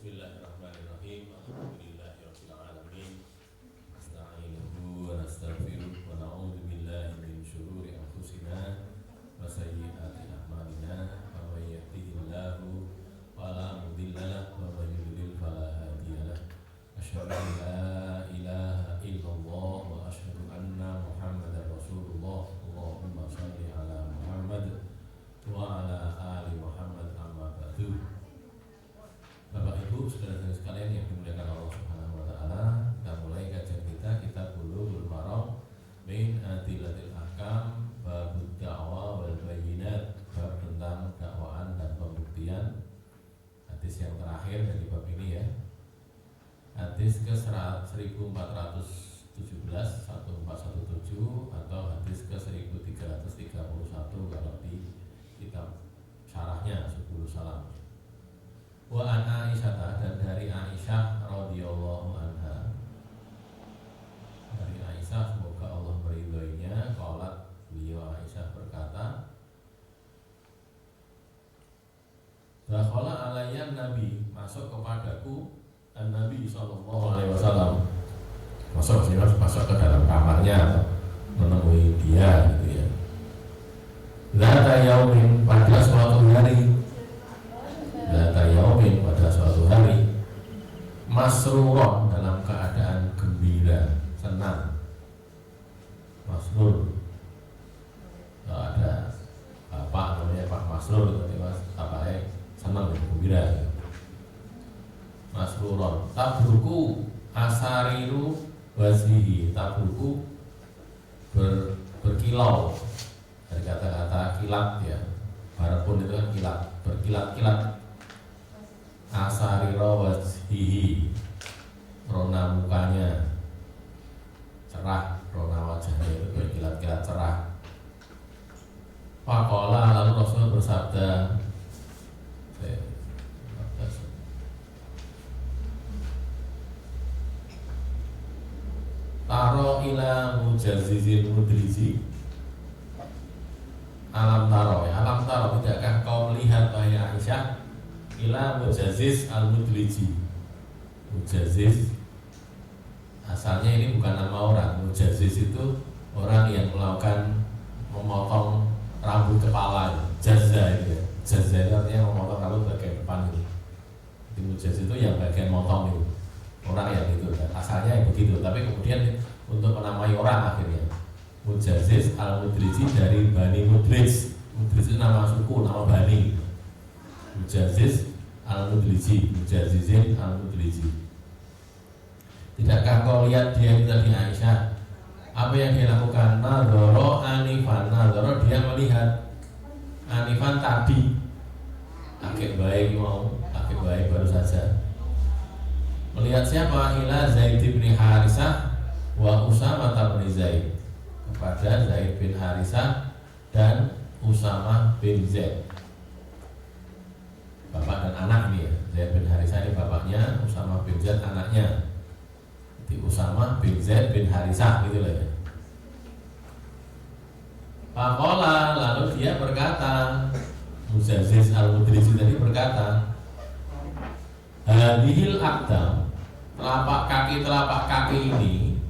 Bismillahirrahmanirrahim. Alhamdulillahirabbil alamin. Nasta'inuhu wa nastaghfiruh wa na'udzu billahi min shururi anfusina wa sayyiati a'malina. May yahdihillahu fala mudilla lahu wa may yudlil fala hadiya lahu. Asyhadu an la ilaha illallah wa asyhadu anna Muhammadar Rasulullah. Allahumma shalli ala Muhammad wa ala ali Muhammad amma ba'du. Bapak Ibu, saudara-saudara sekalian yang dimuliakan Allah Subhanahu wa taala, kita mulai kajian kita Bulughul Maram min Adillatil Ahkam, bab da'wah wal bayyinat, bab tentang dakwaan dan pembuktian. Hadis yang terakhir dari bab ini ya. Hadis ke 1417 1417 atau hadis ke 1331 kalau di kitab syarahnya Subul Salam. Wa an Aisyah, dan dari Aisyah radhiyallahu anha, dari Aisyah semoga Allah meridhoinya, qalat, beliau Aisyah berkata, dakhala alayya nabi, masuk kepadaku Nabi sallallahu alaihi wasallam. Masuk ke dalam kamarnya, menemui dia gitu ya. Zata yaumin, pada suatu hari, pada suatu hari, masruron, dalam keadaan gembira, senang, masrur. Kalau ada bapak namanya Pak Masrur, bapaknya senang, gembira. Masruron, tabruku asariru wajhihi, tabruku berkilau, dari kata-kata kilat ya, barapun itu kan kilat, berkilat-kilat. Asarira wajhihi, rona mukanya cerah, rona wajahnya itu berkilat-kilat cerah. Faqala, lalu Rasul bersabda, taro ila mujazizil mudrizi, alam taro ya, alam taro, tidakkah kau melihat wahai Aisyah, ila mujaziz al-mudliji. Mujaziz asalnya ini bukan nama orang. Mujaziz itu orang yang melakukan memotong rambut kepala, jazza itu ya. Jazza itu artinya memotong rambut bagian depan itu. Di mujaziz itu yang bagian motong itu, orang yang itu kan. Asalnya yang begitu, tapi kemudian untuk menamai orang akhirnya Mujaziz al-Mudliji, dari Bani Mudlij. Mudlij itu nama suku, nama Bani. Mujaziz al-Mudliji, Mujazizin al-Mudliji. Tidakkah kau lihat dia itu tadi Aisyah, apa yang dia lakukan? Nadhara anifan, nadhara dia melihat, anifan tadi, akik baik mau, akik baik baru saja. Melihat siapa? Ila Zaid bin Harisah wa Usamah bin Zaid, kepada Zaid bin Harisah dan Usamah bin Zaid. Bapak dan anak ini ya, Zaid bin Harisah ini bapaknya, Usamah bin Zaid anaknya. Jadi Usamah bin Zaid bin Harisah gitu lah ya. Faqala, lalu dia berkata, Mujaziz al-Mudriji tadi berkata, hadhil aqdam, telapak kaki ini,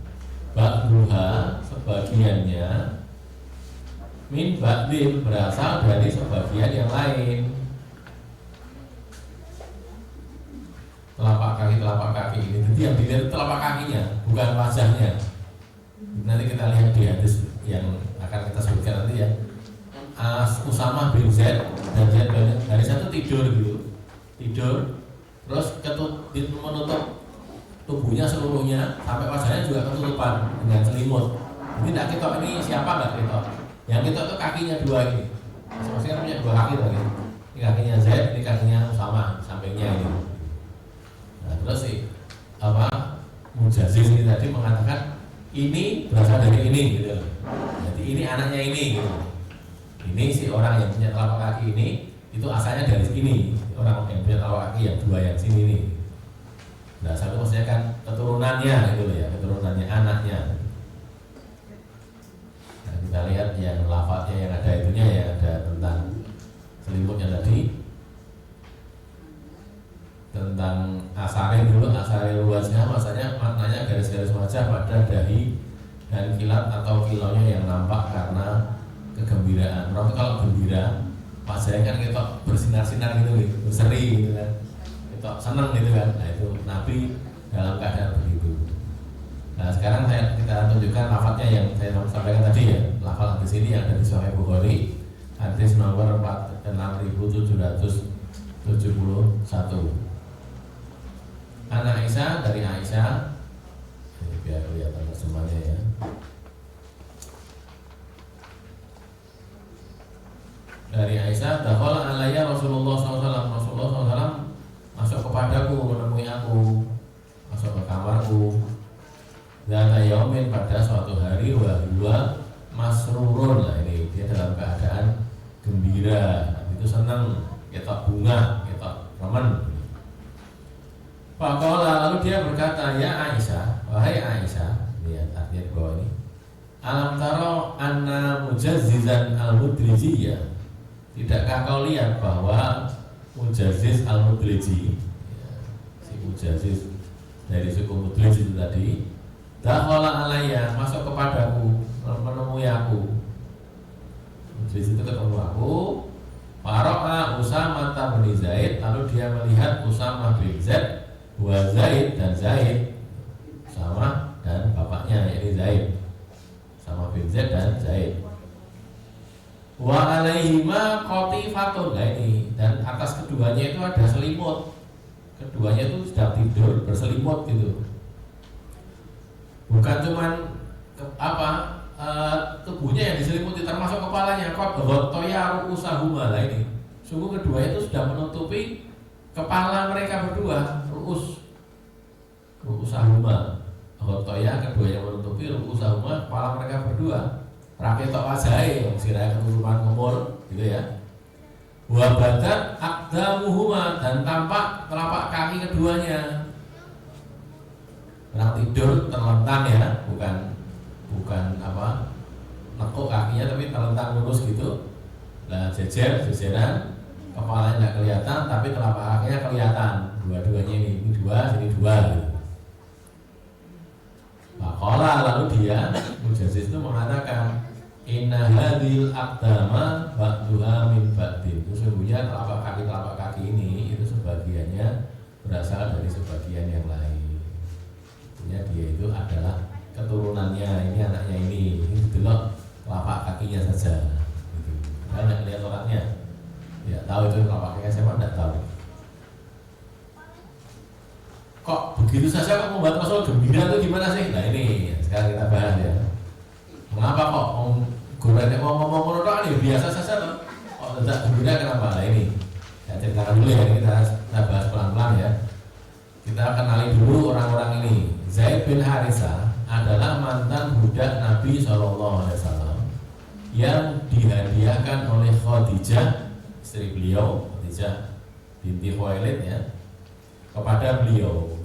ba'duha, sebagiannya, min ba'din, berasal dari sebagian yang lain. Telapak kaki ini, jadi yang dilihat telapak kakinya, bukan wajahnya. Nanti kita lihat di hadis yang akan kita sebutkan nanti ya. Usamah bin Zaid dan Zaid bin Harisah itu tidur, terus menutup tubuhnya seluruhnya, sampai wajahnya juga ketutupan dengan selimut. Jadi tidak kita ini siapa nggak kita? Yang kita itu kakinya dua ini, masing-masing kan punya dua kaki lagi. Ini kakinya Zaid, ini kakinya Usamah, sampingnya ini. Nah, terus Mujaziz ini tadi mengatakan ini berasal dari ini gitu. Jadi ini anaknya ini gitu. Ini si orang yang punya telapak kaki ini itu asalnya dari sini. Orang yang punya telapak kaki yang dua yang sini nih. Nah, satu maksudnya kan keturunannya gitu ya, keturunannya anaknya. Nah, kita lihat yang lafaznya yang ada itunya ya, ada tentang selimutnya tadi. tentang asari dulu. Asari luasnya maknanya garis-garis wajah pada dahi dan kilat atau kilaunya yang nampak karena kegembiraan. Orang kalau gembira wajahnya kan kita bersinar-sinar gitu, berseri gitu kan, kita senang gitu kan. Nah itu Nabi dalam keadaan begitu. Nah sekarang kita tunjukkan lafadznya yang saya sampaikan tadi ya. Lafadz di sini yang ada di Sahih Bukhari, hadis nomor 6771. Anak Aisyah, dari Aisyah, ini biar kelihatan semuanya ya. Dari Aisyah, dakhala alayya Rasulullah SAW. Rasulullah SAW masuk kepadaku, menemui aku, masuk ke kamarku. Zata yaumin, pada suatu hari, wa huwa masrurun. Nah ini dia dalam keadaan gembira, itu senang, ketok bunga, ketok remen. Faqala, lalu dia berkata, ya Aisyah, wahai Aisyah, lihat artinya di bawah ini. Alam taro anna mujazzizan al-mudrijiyah. Tidakkah kau lihat bahwa Mujazziz al-Mudriji, ya, si Mujazziz dari suku Mudrij itu tadi, dakhala alayya, masuk kepadaku, menemui aku. Mudrij itu ketemu aku. Faro'a Usamah bin Zaid, lalu dia melihat Usamah bin Zaid, wa Zaid dan Zaid, sama dan bapaknya yaitu Zaid, sama bin Zaid dan Zaid. Wa alaihima qatifatun, nah ini, dan atas keduanya itu ada selimut. Keduanya itu sedang tidur berselimut gitu. Bukan cuman tubuhnya yang diselimuti, termasuk kepalanya. Qad ghattaya ru'usahuma, nah ini. Sungguh keduanya itu sudah menutupi kepala mereka berdua, ru'usahuma. Ghattaya keduanya menutupi ru'usahuma, kepala mereka berdua. Raketok wajahnya, sirahnya ketutupan umur, gitu ya. Wa badat aqdamuhuma, dan tampak telapak kaki keduanya. Orang tidur terlentang ya, bukan nekuk kakinya, tapi terlentang lurus gitu. Nah jejeran, kepalanya nggak kelihatan, tapi telapak kakinya kelihatan. Dua-duanya ini dua, sini dua gitu. Maqala, lalu dia Mujazziz itu mengatakan, inna hadhil aqdama ba'duha min ba'din. Sesungguhnya telapak kaki ini itu sebagiannya berasal dari sebagian yang lain. Artinya dia itu adalah keturunannya, ini anaknya ini delok telapak kakinya saja gitu. Kita nggak lihat orangnya, tidak tahu itu telapak kakinya siapa, tidak tahu. Kok begitu saja kok membuat Rasul gembira itu gimana sih? Nah ini sekarang kita bahas ya. Mengapa kok Gurane mau ngomong ngono ya biasa saja toh. Kok tidak gembira kenapa? Nah ini saya ceritakan dulu ya, kita bahas pelan-pelan ya. Kita kenali dulu orang-orang ini. Zaid bin Harithah adalah mantan budak Nabi SAW yang dihadiahkan oleh Khadijah, istri beliau, Khadijah binti Khuwailid ya, kepada beliau.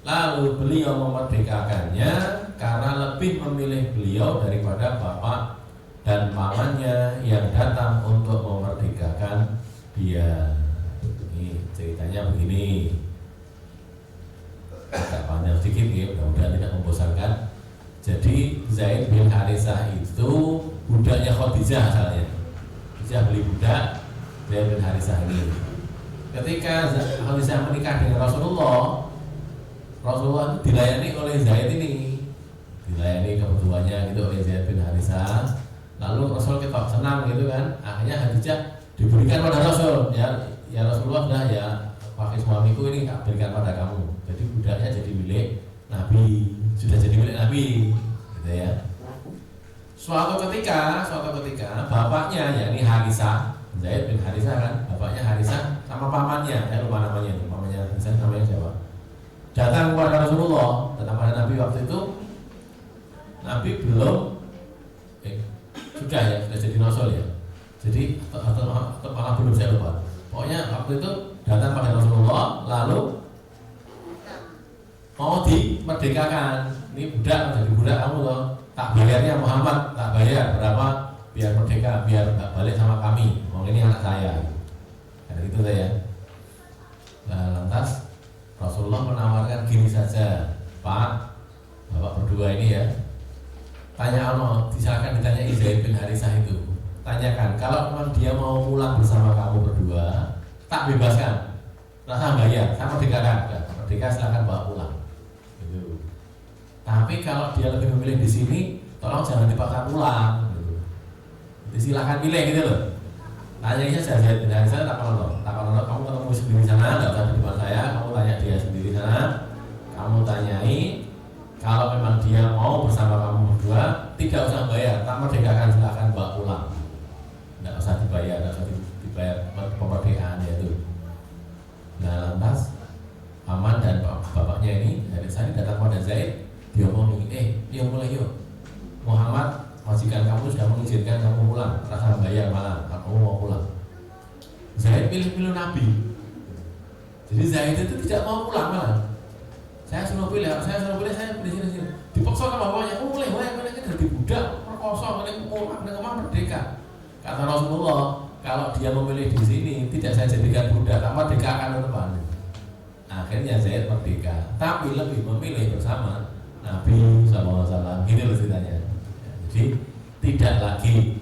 Lalu beliau memerdekakannya karena lebih memilih beliau daripada bapak dan pamannya yang datang untuk memerdekakan dia. Ini ceritanya begini. Agak panjang sedikit ya, mudah-mudahan tidak membosankan. Jadi Zaid bin Harithah itu budaknya Khadijah asalnya. Khadijah beli budak Zaid bin Harithah ini. Ketika Khadijah menikah dengan Rasulullah itu dilayani oleh Zaid ini, dilayani kebetulannya gitu oleh Zaid bin Harithah. Lalu Rasul kita senang gitu kan, akhirnya Khadijah diberikan pada Rasul. Ya Rasulullah sudah ya, pakai suamiku ini tak berikan pada kamu. Jadi budaknya jadi milik Nabi, sudah jadi milik Nabi, gitu ya. Suatu ketika bapaknya yakni Harithah, Zaid bin Harithah kan, bapaknya Harithah sama pamannya, saya lupa namanya, pamannya Harithah namanya siapa? Datang kepada Rasulullah, datang pada Nabi waktu itu. Nabi belum sudah jadi Rasul ya. Jadi atau malah belum, saya lupa. Pokoknya waktu itu datang pada Rasulullah, lalu mau dimerdekakan. Ini budak, jadi budak kamu loh. Tak bayarnya Muhammad, tak bayar berapa biar merdeka, biar nggak balik sama kami. Mau ini anak saya. Kayak gitu saya. Nah, lantas Rasulullah menawarkan gini saja, Pak, Bapak berdua ini ya, tanya Allah, silakan ditanya Zaid bin Harisah itu. Tanyakan, kalau memang dia mau pulang bersama kamu berdua, tak bebaskan, rasa bayar, saya merdekakan, merdeka silakan bawa pulang. Gitu. Tapi kalau dia lebih memilih di sini, tolong jangan dipaksa pulang. Gitu. Jadi silakan pilih gitu loh. Tanyanya Zaid bin Harisah, takkan Allah, kamu ketemu sendiri sana, nggak usah di depan saya, kamu tanya dia sendiri sana, kamu tanyai. Kalau memang dia mau bersama kamu berdua, tidak usah bayar, tak merdekakan silakan bawa pulang. Tidak usah dibayar, pemerdekaannya itu. Nah, lantas Aman dan bapaknya ini dari saya datang pada Zaid, diomongi, yuk mulai yuk, Muhammad majikan kamu sudah mengizinkan kamu pulang, rasa bayar malah, kamu mau pulang. Zaid pilih Nabi. Jadi Zaid itu tidak mau pulang malah. Saya suruh pilih, saya pilih sini. Dipaksa sama bapaknya, mulai kan dari budak, perkosa, kemana merdeka. Kata Rasulullah, kalau dia memilih di sini, tidak saya jadikan budak, merdeka akan depan. Akhirnya Zaid merdeka, tapi lebih memilih bersama Nabi SAW. Gini loh ceritanya. Jadi tidak lagi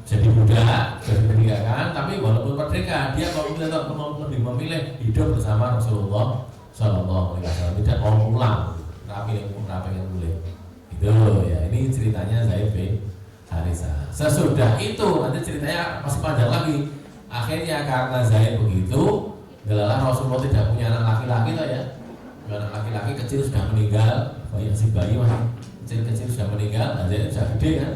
jadi budak, jadi meninggalkan, tapi walaupun merdeka, dia kalau tetap lebih memilih hidup bersama Rasulullah SAW. Tidak mau pulang, tapi yang boleh. Itu ya, ini ceritanya Zaid bin Harisah. Sesudah itu nanti ceritanya masih panjang lagi. Akhirnya karena Zaid begitu, adalah Rasulullah tidak punya anak laki-laki lah ya. Anak laki-laki kecil sudah meninggal, bayi masih kecil sudah meninggal, Zaid sudah gede kan.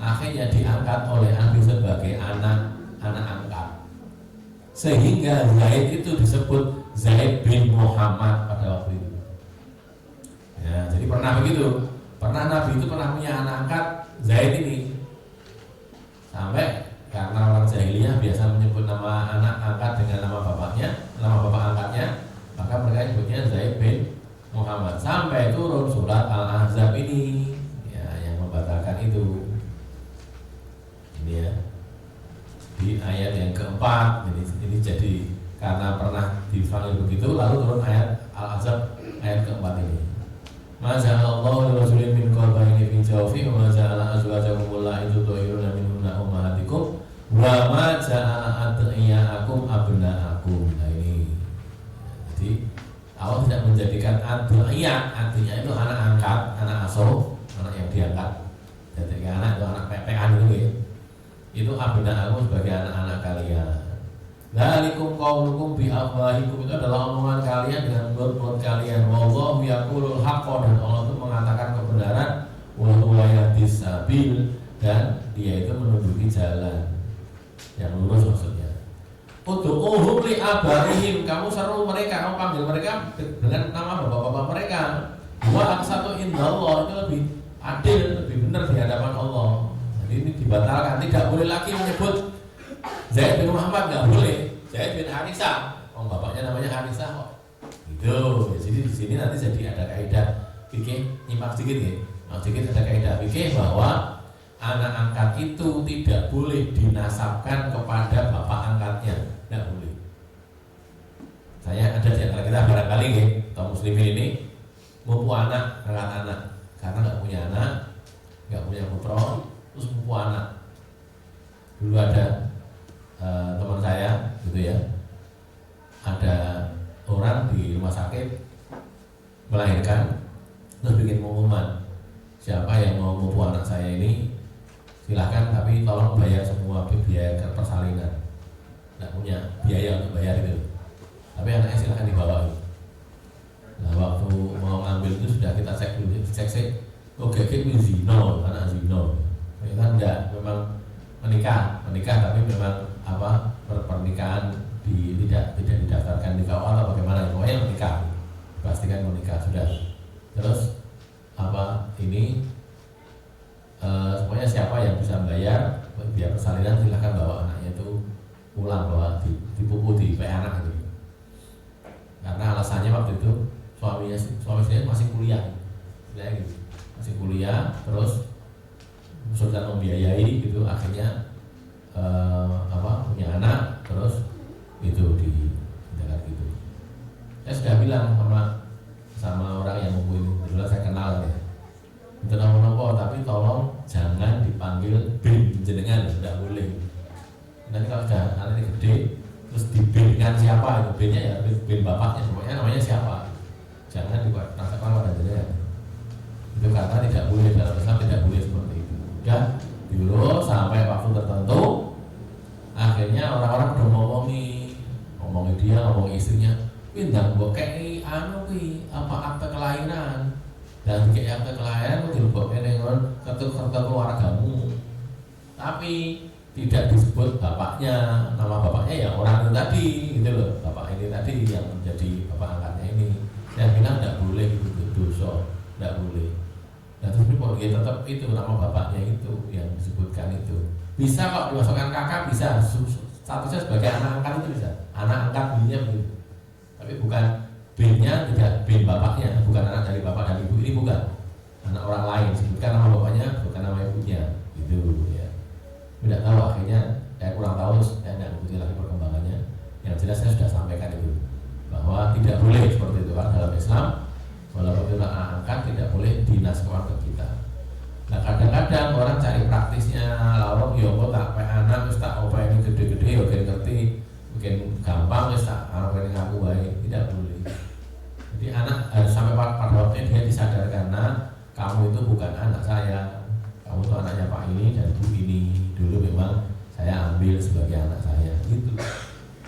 Akhirnya diangkat oleh Nabi sebagai anak angkat. Sehingga Zaid itu disebut Zaid bin Muhammad pada waktu itu. Ya, jadi pernah begitu. Nabi itu pernah punya anak angkat Zaid ini. Sampai karena orang jahiliyah biasa menyebut nama anak angkat dengan nama bapak angkatnya, maka mereka nyebutnya Zaid bin Muhammad. Sampai turun surat Al-Ahzab ini, ya, yang membatalkan itu. Ini ya, di ayat yang keempat. Ini jadi karena pernah dipanggil begitu, lalu turun ayat Al-Ahzab ayat keempat ini. Ma'aza'allahu rasulin min qalbayni fi jawfi wa ma'aza'ala azwajakum allati tudhiruna minhunna ummahatikum wa ma'aza'ala ad'iyaakum abna'akum. Nah ini, jadi Allah tidak menjadikan ad'iyah, artinya itu anak angkat, anak asuh, anak yang diangkat. Jadi anak itu anak pepean itu ya. Itu abna'akum sebagai anak-anak kalian. Dzalikum qaulukum bi afwahikum, itu adalah omongan kalian dengan mulut kalian. Wallahu yaqulul haqqo, dan Allah itu mengatakan kebenaran. Wa huwa yahdis sabil, dan dia itu menunjuki jalan yang lurus maksudnya. Ud'uhum li abaihim, kamu seru mereka, kamu panggil mereka dengan nama bapak-bapak mereka. Wa aqsatu indallah, itu lebih adil, lebih benar di hadapan Allah. Jadi ini dibatalkan, tidak boleh lagi menyebut Zaid bin Muhammad, nggak boleh. Zaid bin Harisah, bapaknya namanya Harisah kok. Gitu. Jadi di sini nanti jadi ada kaidah fikih, nyimak sedikit ya. Sedikit ada kaidah fikih bahwa anak angkat itu tidak boleh dinasabkan kepada bapak angkatnya, nggak boleh. Saya ada di antara kita barangkali ya, kaum muslimin ini mupu anak, angkat anak, karena nggak punya anak, nggak punya putra, terus mupu anak. Dulu ada teman saya gitu ya, ada orang di rumah sakit melahirkan, terus bikin pengumuman, siapa yang mau mupu anak saya ini silahkan, tapi tolong bayar semua biaya persalinan. Nggak punya biaya untuk bayar itu, tapi anaknya silahkan dibawa. Nah waktu mau ngambil itu sudah kita cek dulu, cek gek itu zino, anak zino. Itu kan enggak, memang menikah tapi memang pernikahan tidak didaftarkan di KUA atau bagaimana, pokoknya menikah, pastikan menikah sudah. Terus ini pokoknya siapa yang bisa bayar biaya persalinan silahkan bawa anaknya itu pulang, bawa dipupu di PA anak itu. Karena alasannya waktu itu suami saya masih kuliah, gitu. Masih kuliah, terus sudah membiayai gitu, akhirnya punya anak, terus itu di gitu. Saya sudah bilang sama orang yang buku ini, kebetulan saya kenal ya. Itu nopo-nopo, tapi tolong jangan dipanggil bin jenengan, tidak boleh. Nanti kalau sudah anak ini gede, terus dibinkan siapa, itu binnya ya bin bapaknya, pokoknya namanya siapa. Jangan dipaksakan pada jenengan. Itu karena tidak boleh, dalam Islam tidak boleh seperti itu. Ya, diurus sampai waktu tertentu. Akhirnya orang-orang udah ngomongin dia, ngomong istrinya, pindah mbok kei anu ki apa akte kelahiran. Dan kayak akte kelahiran kok dilebok kene ngon kartu keluargamu. Tapi tidak disebut bapaknya, nama bapaknya ya orang itu tadi, gitu loh. Bapak ini tadi yang menjadi bapak angkatnya ini. Saya bilang tidak boleh itu dosa, tidak boleh. Nah tapi kalau dia tetap itu nama bapaknya itu yang disebutkan itu. Bisa kok dimasukkan kakak, bisa. Statusnya sebagai anak angkat itu bisa. Anak angkat B-nya begitu. Tapi bukan B-nya, tidak B bapaknya, bukan anak dari bapak dan ibu, ini bukan. Anak orang lain, sebutkan nama bapaknya, bukan nama ibunya. Gitu ya. Tidak tahu akhirnya, saya kurang tahu, saya tidak mengikuti lagi perkembangannya. Yang jelas saya sudah sampaikan itu bahwa tidak boleh seperti itu kan dalam Islam. Walaupun itu anak angkat tidak boleh dinas keluarga kita. Nah kadang-kadang orang cari praktisnya, lalu ya kok tak pakai anak, terus tak opa ini gede-gede, ya ngerti, mungkin gampang, terus tak apa ini ngaku baik, tidak boleh. Jadi anak harus sampai pada waktunya dia disadarkan, nah kamu itu bukan anak saya, kamu itu anaknya Pak ini dan Bu ini. Dulu memang saya ambil sebagai anak saya, gitu.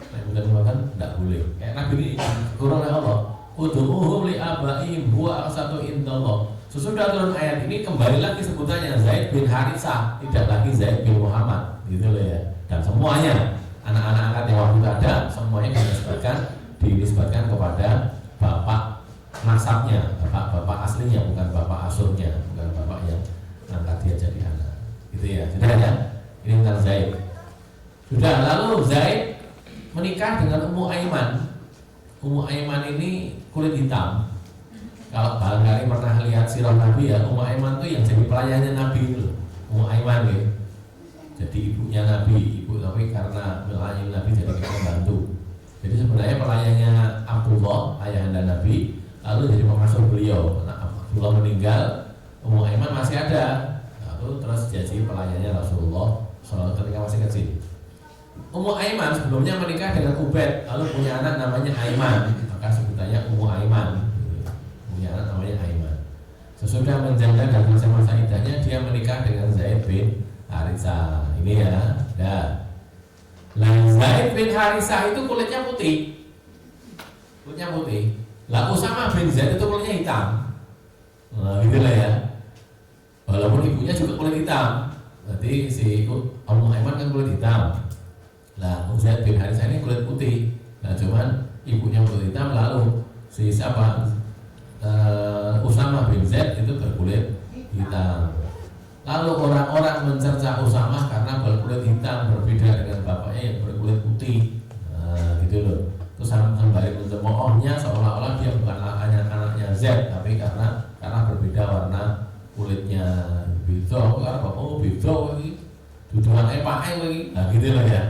Nah kemudian tidak boleh. Kayak Nabi ini kurang oleh Allah. Ud'uhum li abaihim huwa aqsatu indallah. Sesudah turun ayat ini kembali lagi sebutannya Zaid bin Haritsah, tidak lagi Zaid bin Muhammad, gitu loh ya. Dan semuanya anak-anak angkat yang waktu itu ada, semuanya dinisbatkan kepada bapak nasabnya, bapak aslinya, bukan bapak asuhnya, bukan bapak yang angkat dia jadi anak. Gitu ya. Sudah ya. Ini tentang Zaid. Sudah, lalu Zaid menikah dengan Ummu Aiman. Ummu Aiman ini kulit hitam. Kalau barangkali pernah lihat sirah Nabi ya, Ummu Aiman itu yang jadi pelayannya Nabi itu. Ummu Aiman ya. Jadi ibunya Nabi, ibu tapi karena melayani Nabi jadi pembantu. Jadi sebenarnya pelayannya Abdullah, ayahanda Nabi, lalu jadi pengasuh beliau. Nah, Abdullah meninggal, Ummu Aiman masih ada. Lalu terus jadi pelayannya Rasulullah SAW ketika masih kecil. Ummu Aiman sebelumnya menikah dengan Ubaid, lalu punya anak namanya Aiman, maka sebutannya Ummu Aiman. Punya anak namanya Aiman. Sesudah menjanda dan masa-masa iddahnya, dia menikah dengan Zaid bin Haritsah. Ini ya, dah. Nah, Zaid bin Haritsah itu kulitnya putih, kulitnya putih. Lah Usama bin Zaid itu kulitnya hitam. Nah, gitulah ya. Walaupun ibunya juga kulit hitam, berarti si Ummu Aiman kan kulit hitam. Nah, Zaid bin Haritsah ini kulit putih. Nah, cuman ibunya kulit hitam, lalu si siapa? Usama bin Zaid itu berkulit hitam. Lalu orang-orang mencerca Usama karena berkulit hitam, berbeda dengan bapaknya yang berkulit putih. Nah, gitu loh. Terus sembari mencemoohnya seolah-olah dia bukan anaknya Zaid, tapi karena berbeda warna kulitnya. Beda, karena bapak beda lagi. Tujuan pakai lagi. Nah, gitu loh ya.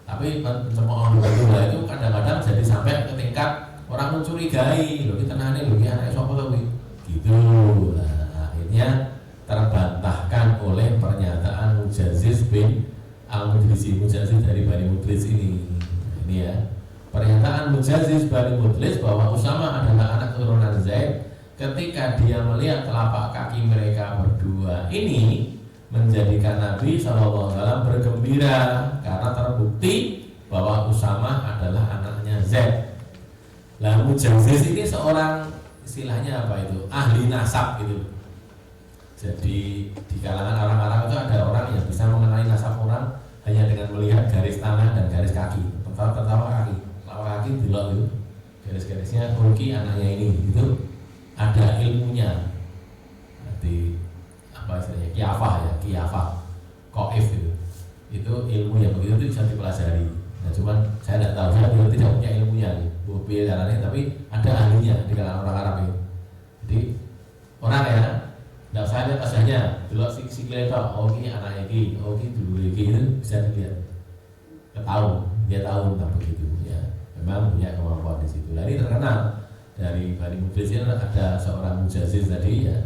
Tapi pencemoohan itu kadang-kadang jadi sampai ke tingkat orang mencurigai, loh kita nanya loh anaknya siapa tuh gitu. Nah, akhirnya terbantahkan oleh pernyataan Mujaziz bin Al-Mudlisi, Mujaziz dari Bani Mudlis ini. Ini ya, pernyataan Mujaziz Bani Mudlis bahwa Usama adalah anak keturunan Zaid ketika dia melihat telapak kaki mereka berdua ini menjadikan Nabi SAW bergembira karena terbukti bahwa Usama adalah anaknya Zaid. Lah Mujaziz ini seorang istilahnya apa itu? Ahli nasab gitu. Jadi di kalangan orang-orang itu ada orang yang bisa mengenali nasab orang hanya dengan melihat garis tangan dan garis kaki. Pertama kaki, telapak kaki delok itu. Garis-garisnya Ruki anaknya ini itu ada ilmunya. Nanti apa istilahnya? Kiafah, Qaif itu. Itu ilmu yang begitu itu bisa dipelajari. Nah, cuman saya tidak tahu, saya tidak punya ilmunya mobil caranya, tapi ada ahlinya di kalangan orang Arab ini. Jadi orang ya, tidak usah lihat asanya, dulu sikile itu, oh ini anaknya ini, oh ini dulu ini itu bisa dilihat. Dia tahu tentang begitu ya. memang punya kemampuan di situ. Nah, ini terkenal dari Bani Mudlis ada seorang mujaziz tadi ya,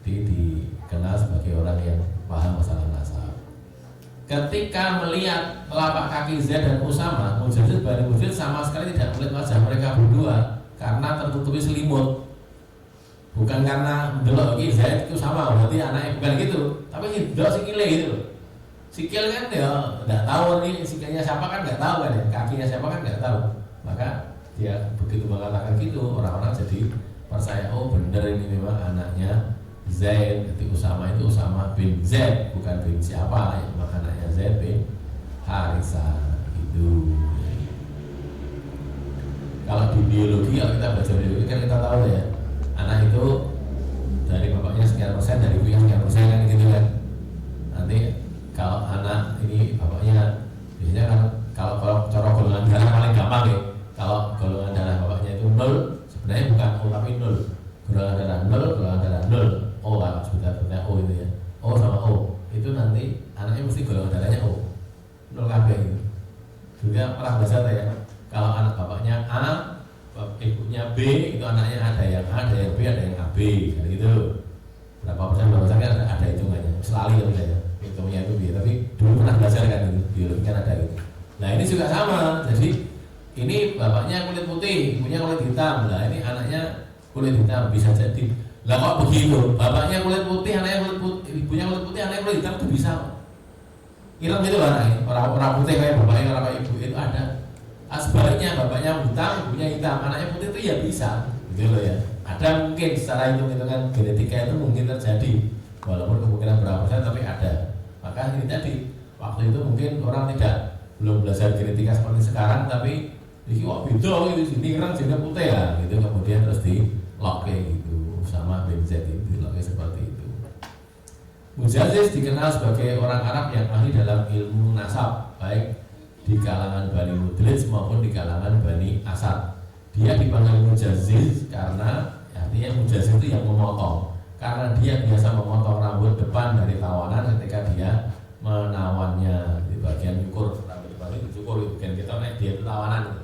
dikenal sebagai orang yang paham masalah nasab. Ketika melihat telapak kaki Zaid dan Usama, mujaziz Bani Mudlis sama sekali tidak melihat wajah mereka berdua karena tertutupi selimut. Bukan karena delok iki Zaid itu sama berarti anaknya, bukan gitu, tapi delok sikile gitu loh. Sikil kan ya nggak tahu nih sikilnya siapa kan nggak tahu kan ya, kakinya siapa kan nggak tahu. Maka dia begitu mengatakan gitu, orang-orang jadi percaya, oh bener ini memang anaknya Zaid. Jadi Usama itu Usama bin Zaid, bukan bin siapa ya, maka anaknya Zaid bin Harisah itu. Kalau di biologi, kalau kita baca biologi kan kita tahu ya, anak itu dari bapaknya sekian persen, dari ibunya sekian persen kan gitu kan. Nanti kalau anak ini bapaknya biasanya kan kalau cara golongan darah paling gampang ya. Kalau golongan darah bapaknya itu 0, sebenarnya bukan O tapi 0. Golongan darah 0, golongan darah 0. O lah sebutnya O itu ya. O sama O. Itu nanti anaknya mesti golongan darahnya O. 0 KB gitu. Juga pernah baca ya. Kalau anak bapaknya A, ibunya B, itu anaknya ada yang A, ada yang B, ada yang AB, kayak gitu. Berapa persen kan ada hitungannya. Selalu ya misalnya. Hitungnya itu biar, tapi dulu pernah belajar kan gitu, biologi kan ada gitu. Nah ini juga sama, jadi ini bapaknya kulit putih, ibunya kulit hitam. Nah ini anaknya kulit hitam, bisa jadi. Lah kok begitu? Bapaknya kulit putih, anaknya kulit putih, ibunya kulit putih, anaknya kulit hitam itu bisa. Ireng gitu anaknya, orang putih kayak bapaknya, orang kayak ibu itu ada. Sebaliknya bapaknya hitam, ibunya hitam, anaknya putih itu ya bisa, gitu loh ya. Ada mungkin secara hitung-hitungan genetika itu mungkin terjadi, walaupun kemungkinan berapa persen tapi ada. Maka ini tadi waktu itu mungkin orang belum belajar genetika seperti sekarang, tapi ini kok beda gitu, sini ireng sini putih ya gitu, kemudian terus di lock gitu sama bin Zaid itu di lock seperti itu. Mujaziz dikenal sebagai orang Arab yang ahli dalam ilmu nasab, baik di kalangan Bani Mudlis maupun di kalangan Bani Asad. Dia dipanggil Mujaziz karena artinya Mujaziz itu yang memotong, karena dia biasa memotong rambut depan dari tawanan ketika dia menawannya. Di bagian cukur, rambut depan itu dicukur, bukan kita naik dia itu tawanan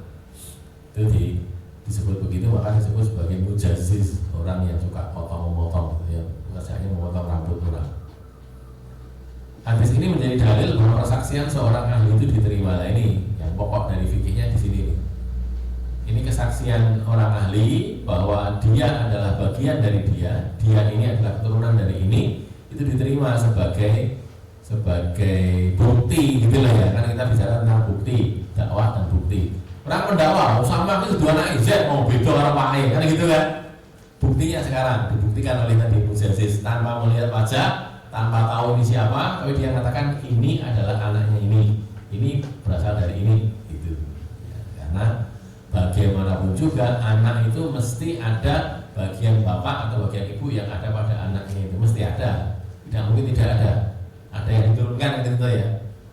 itu disebut begitu, maka disebut sebagai mujaziz, orang yang suka potong-memotong ya, pekerjaannya memotong rambut orang. Hadis ini menjadi dalil bahwa persaksian seorang ahli itu diterima. Nah ini yang pokok dari fikihnya di sini. Ini kesaksian orang ahli bahwa dia adalah bagian dari dia ini adalah keturunan dari ini, itu diterima sebagai bukti gitulah ya. Kan kita bicara tentang bukti, dakwah dan bukti. Orang mendakwah, sama itu dua anak Zaid mau beda orang lain, kan gitu kan. Buktinya sekarang dibuktikan oleh tadi mujaziz tanpa melihat wajah, tanpa tahu ini siapa, tapi dia katakan ini adalah anaknya ini berasal dari ini gitu. Ya, karena bagaimanapun juga anak itu mesti ada bagian bapak atau bagian ibu yang ada pada anaknya itu, mesti ada, tidak mungkin tidak ada. Ada yang diturunkan gitu ya,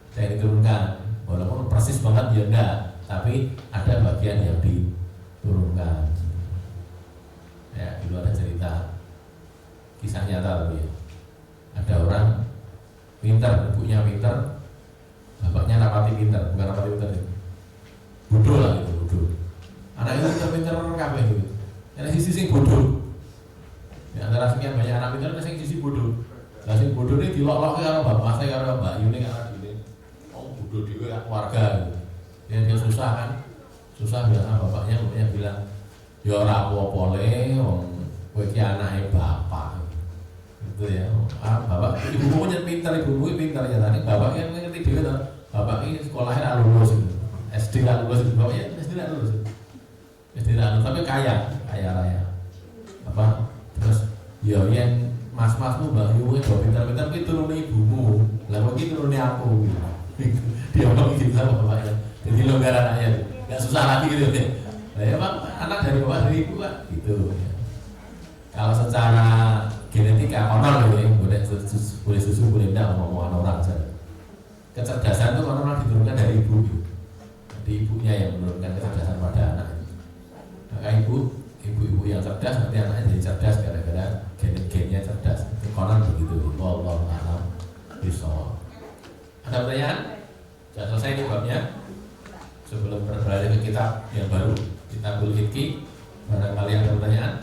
ada yang diturunkan, walaupun persis banget ya enggak, tapi ada bagian yang diturunkan. Ya dulu ada cerita kisah nyata tapi ya. Ada orang pintar, ibunya pintar, bapaknya rapati pintar, bukan rapati pintar ya, bodoh lah gitu, bodoh. Anak itu pintar kabeh gitu. Ada sisi bodoh. Di antara sekian banyak anak pintar ada sisi bodoh. Lah sing bodoh ini dilok-lok karo bapak saya karo mbak Yuni karo dene. Oh bodoh dhewe ya keluarga gitu. Dia susah kan. Susah biasa bapaknya bilang, "Ya ora apa-apa le, wong kowe iki anake bapak." Gitu ya. Bapak ibumu punya pintar, ibumu pintar ya tadi. Bapaknya ngerti dhewe to. Bapak ini sekolahnya ra lulus gitu. SD ra lulus, bapaknya SD ra lulus. Tapi kaya raya. Apa? Terus ya yang mas-masmu mbak Yu itu pintar-pintar tapi turun ibumu. Lah kok iki turun aku gitu. Dia ngomong gitu sama bapaknya. Jadi longgar anaknya. Enggak susah lagi gitu ya. Lah ya Pak, anak dari bapak dari ibu Pak gitu. Kalau secara genetika konon gitu ya, boleh susu boleh enggak omongan orang saja. Kecerdasan itu konon diturunkan dari ibu. Jadi ibunya yang menurunkan kecerdasan pada anak. Maka ibu-ibu yang cerdas nanti anaknya jadi cerdas gara-gara gen-gennya cerdas. Itu konon begitu. Wallahu a'lam bishawab. Ada pertanyaan? Sudah selesai nih babnya. Sebelum beralih ke kitab Barangkali ada pertanyaan?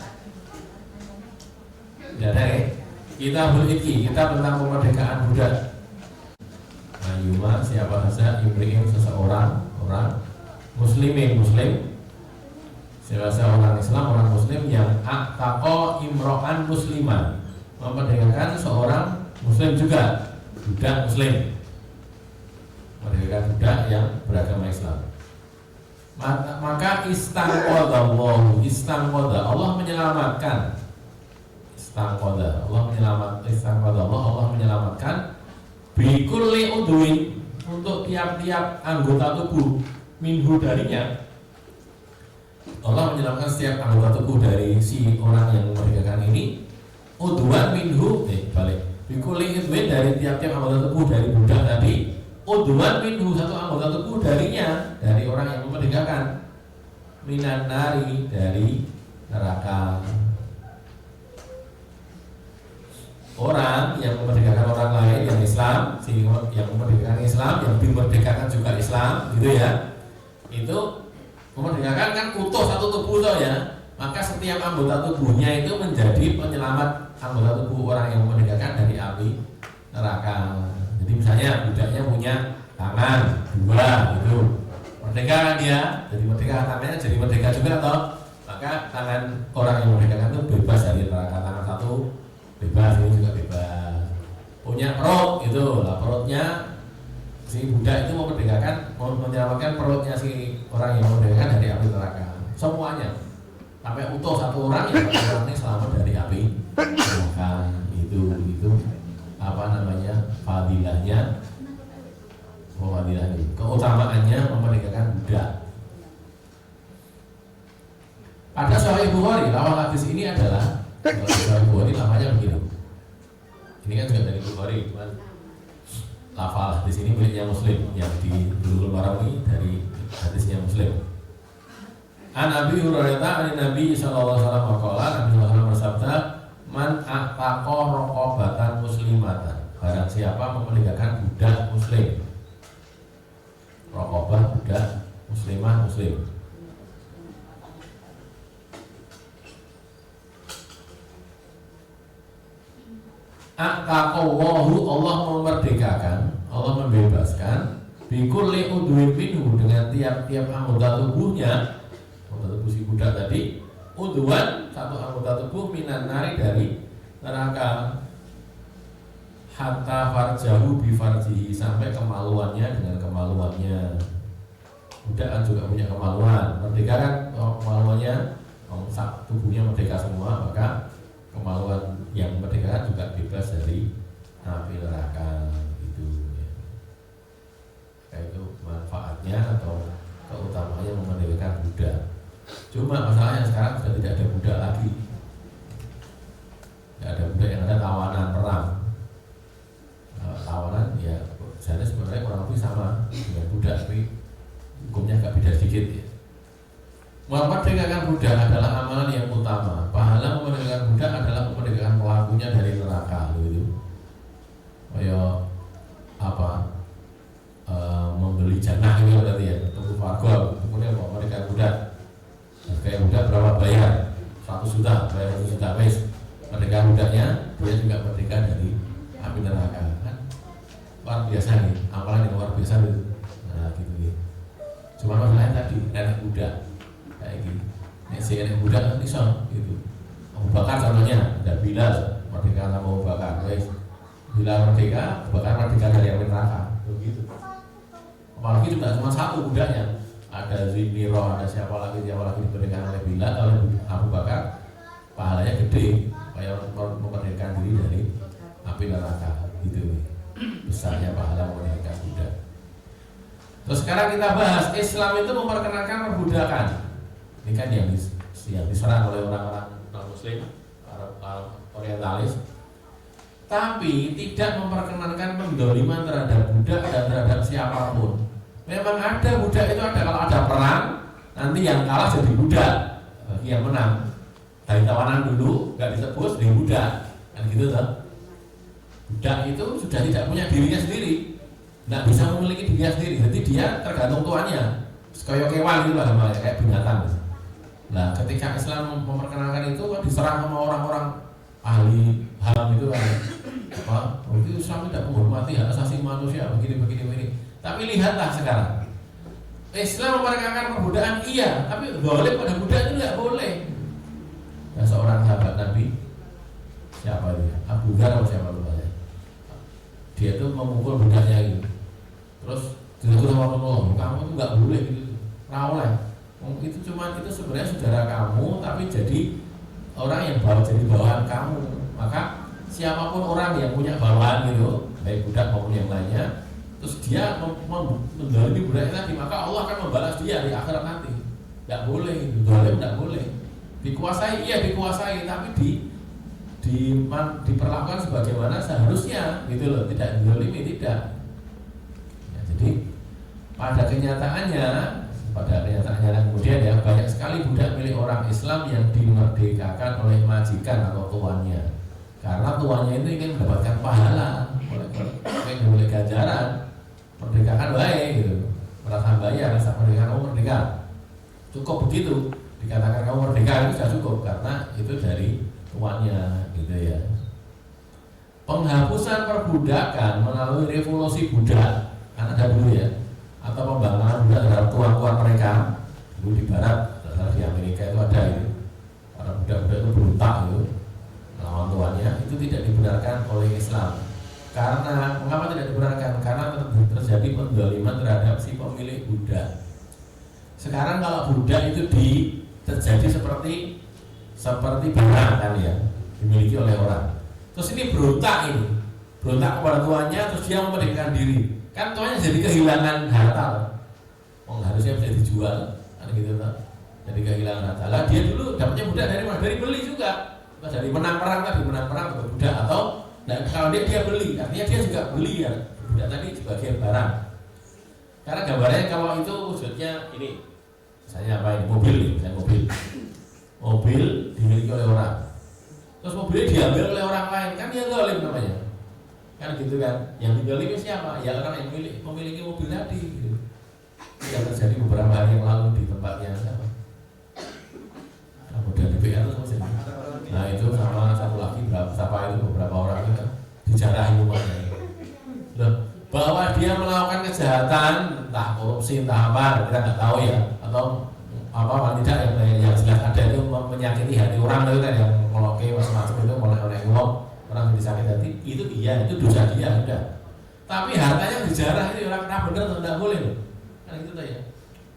Tidak ada ya? Kitabul Iqi, kitab tentang kemerdekaan budak. Ayyuma siapa saja yumri'in seseorang orang muslimin muslim, siapa orang Islam orang muslim yang aqtaqa imro'an musliman, memerdekakan seorang muslim juga, budak muslim, memerdekakan budak yang beragama Islam. Maka istangqadha Allah menyelamatkan, Allah menyelamatkan bikulli udwin, untuk tiap-tiap anggota tubuh, minhu darinya. Allah menyelamatkan setiap anggota tubuh dari si orang yang memerdekakan ini, udwan minhu, bikulli udwin, dari tiap-tiap anggota tubuh dari budak tadi, udwan minhu, satu anggota tubuh darinya, dari orang yang memerdekakan, minan nari, dari neraka. Orang yang memerdekakan orang lain yang Islam, yang memerdekakan Islam, yang dimerdekakan juga Islam, gitu ya. Itu memerdekakan kan utuh satu tubuh toh ya. Maka setiap anggota tubuhnya itu menjadi penyelamat anggota tubuh orang yang memerdekakan dari api neraka. Jadi misalnya budaknya punya tangan dua, gitu, merdeka kan dia, jadi merdeka tangannya, jadi merdeka juga toh. Maka tangan orang yang memerdekakan itu bebas dari neraka, tangan satu bebas, ini juga bebas. Punya perut itu, lah perutnya si budak itu memerdekakan, menyelamatkan perutnya si orang yang memerdekakan dari api neraka. Semuanya sampai utuh satu orang yang orang ini selamat dari api neraka. Itu apa namanya, fadilahnya, keutamaannya memerdekakan budak. Pada Sahih Bukhari, lafal hadis ini adalah, Sahih Bukhari namanya begitu. Ini kan juga dari Bukhari, cuman lafal hadis ini miliknya Muslim, yang di Bulughul Maram ini dari hadisnya Muslim. An Abi Hurairah an Nabi sallallahu alaihi wasallam qala, Nabi sallallahu alaihi wasallam bersabda, man a'taqa raqabatan muslimatan, barang siapa memerdekakan budak muslim. Raqabah budak, muslimah muslim. Aqtaqallahu, Allah memerdekakan, Allah membebaskan, bikulli udwin minhu, dengan tiap-tiap anggota tubuhnya, anggota tubuh si budak tadi, udwan, satu anggota tubuh, minan nari, dari neraka, hatta farjahu bifarjihi, sampai kemaluannya dengan kemaluannya. Budak kan juga punya kemaluan, merdeka kan kemaluannya, tubuhnya merdeka semua, maka kemaluan yang merdeka juga bebas dari api neraka. Itu ya. Kayak itu manfaatnya atau keutamaannya memerdekakan budak. Cuma masalahnya sekarang sudah tidak ada budak lagi. Tidak ada budak, yang ada tawanan perang. Tawanan ya sebenarnya kurang lebih sama dengan budak, tapi hukumnya agak beda sedikit ya. Memerdekakan budak adalah amalan yang utama. Pahala memerdekakan budak adalah memerdekakan pelakunya dari neraka, gitu. Kayak apa? Membeli jannah itu berarti ya, tunggu fargo, kemudian memerdekakan budak. Kayak budak berapa bayar? 100 juta, bayar 1 juta, wes. Merdekakan budaknya, dia juga merdeka dari api neraka. Kan luar biasa nih, amalan yang luar biasa itu. Nah, gitu. Cuma masalahnya tadi, nenek budak kayak gini. Nek si nenek budak kan iso gitu. Abu Bakar contohnya, ada Bilal merdeka sama Abu Bakar, guys. Bilal merdeka, Abu Bakar merdeka dari api neraka, begitu. Apalagi juga cuma satu budaknya, ada Zimiro, ada siapa lagi dimerdekakan oleh Bilal, oleh Abu Bakar, pahalanya gede, kayak memerdekakan diri dari api neraka, gitu. Besarnya pahala memerdekakan budak. Terus sekarang kita bahas, Islam itu memperkenalkan perbudakan. Ini kan yang diserang oleh orang-orang non-muslim, Arab orientalis. Tapi tidak memperkenalkan pendoliman terhadap budak dan terhadap siapapun. Memang ada budak itu ada, kalau ada perang, nanti yang kalah jadi budak, bagi yang menang. Dari tawanan dulu nggak ditebus jadi budak, kan gitu toh. Budak itu sudah tidak punya dirinya sendiri, nggak bisa memiliki dirinya sendiri. Jadi dia tergantung tuannya, kayak kewan gitu lah, kayak binatang. Nah, ketika Islam memperkenalkan itu kan diserang sama orang-orang ahli HAM itu kan, apa? Itu Islam tidak menghormati hak asasi manusia begini. Tapi lihatlah sekarang, Islam memperkenalkan perbudakan iya, tapi boleh pada budak itu nggak boleh. Nah, seorang sahabat Nabi, siapa dia? Abu Dhar atau siapa lupa ya? Dia itu memukul budaknya gitu. Terus ditegur sama Rasulullah, kamu itu nggak boleh gitu, rawleh. Itu cuman itu sebenarnya saudara kamu, tapi jadi orang yang bawa jadi bawahan kamu. Maka siapapun orang yang punya bawahan gitu, baik budak maupun yang lainnya, terus dia mendalimi budaknya tadi, maka Allah akan membalas dia di akhirat nanti. Tidak boleh, zalim tidak boleh. Dikuasai, iya dikuasai, tapi diperlakukan sebagaimana seharusnya, gitu loh. Tidak dizalimi, tidak. Ya, jadi pada kenyataannya kemudian ya banyak sekali budak milik orang Islam yang dimerdekakan oleh majikan atau tuannya, karena tuannya itu ingin mendapatkan pahala, oleh ganjaran, merdekakan baik gitu, merasa bayar, rasa merdeka, kamu merdeka, cukup begitu, dikatakan kamu merdeka itu sudah cukup karena itu dari tuannya, gitu ya. Penghapusan perbudakan melalui revolusi budak, kan ada dulu ya, atau pembangkangan budak terhadap tuan-tuan mereka. Dulu di barat, di Amerika itu ada itu, para budak-budak itu berontak itu melawan tuannya, itu tidak dibenarkan oleh Islam. Karena mengapa tidak dibenarkan? Karena terjadi penzaliman terhadap si pemilik budak. Sekarang kalau budak itu terjadi seperti barang kan ya, dimiliki oleh orang. Terus ini berontak kepada tuannya, terus dia memerdekakan diri. Kan tuanya jadi kehilangan harta, harusnya bisa dijual, kan gitu kan? Jadi kehilangan harta. Lah dia dulu dapatnya budak dari mana? Dari beli juga, dari menang perang ke budak, atau kalau dia beli, artinya dia juga beli ya budak tadi sebagai barang. Karena gambarnya kalau itu wujudnya ini, misalnya apa ini? Mobil dimiliki oleh orang, terus mobilnya diambil oleh orang lain, kan dia zalim namanya. Kan gitu kan, yang dizalimi siapa? Ya orang yang memiliki mobil tadi gitu. Yang terjadi beberapa hari yang lalu di tempatnya siapa? Kemudian di PA itu sama. Nah itu sama satu lagi beberapa orang itu kan dijarahi rumahnya. Loh, bahwa dia melakukan kejahatan, entah korupsi, entah apa, kita nggak tahu ya, atau apa tidak yang jelas ada itu menyakiti hati orang itu kan, yang meloke macam-macam itu oleh uang orang disakit hati, itu iya, itu dosa dia udah. Tapi hartanya dijarah itu orang kena bener atau tidak boleh loh, kan itu ya.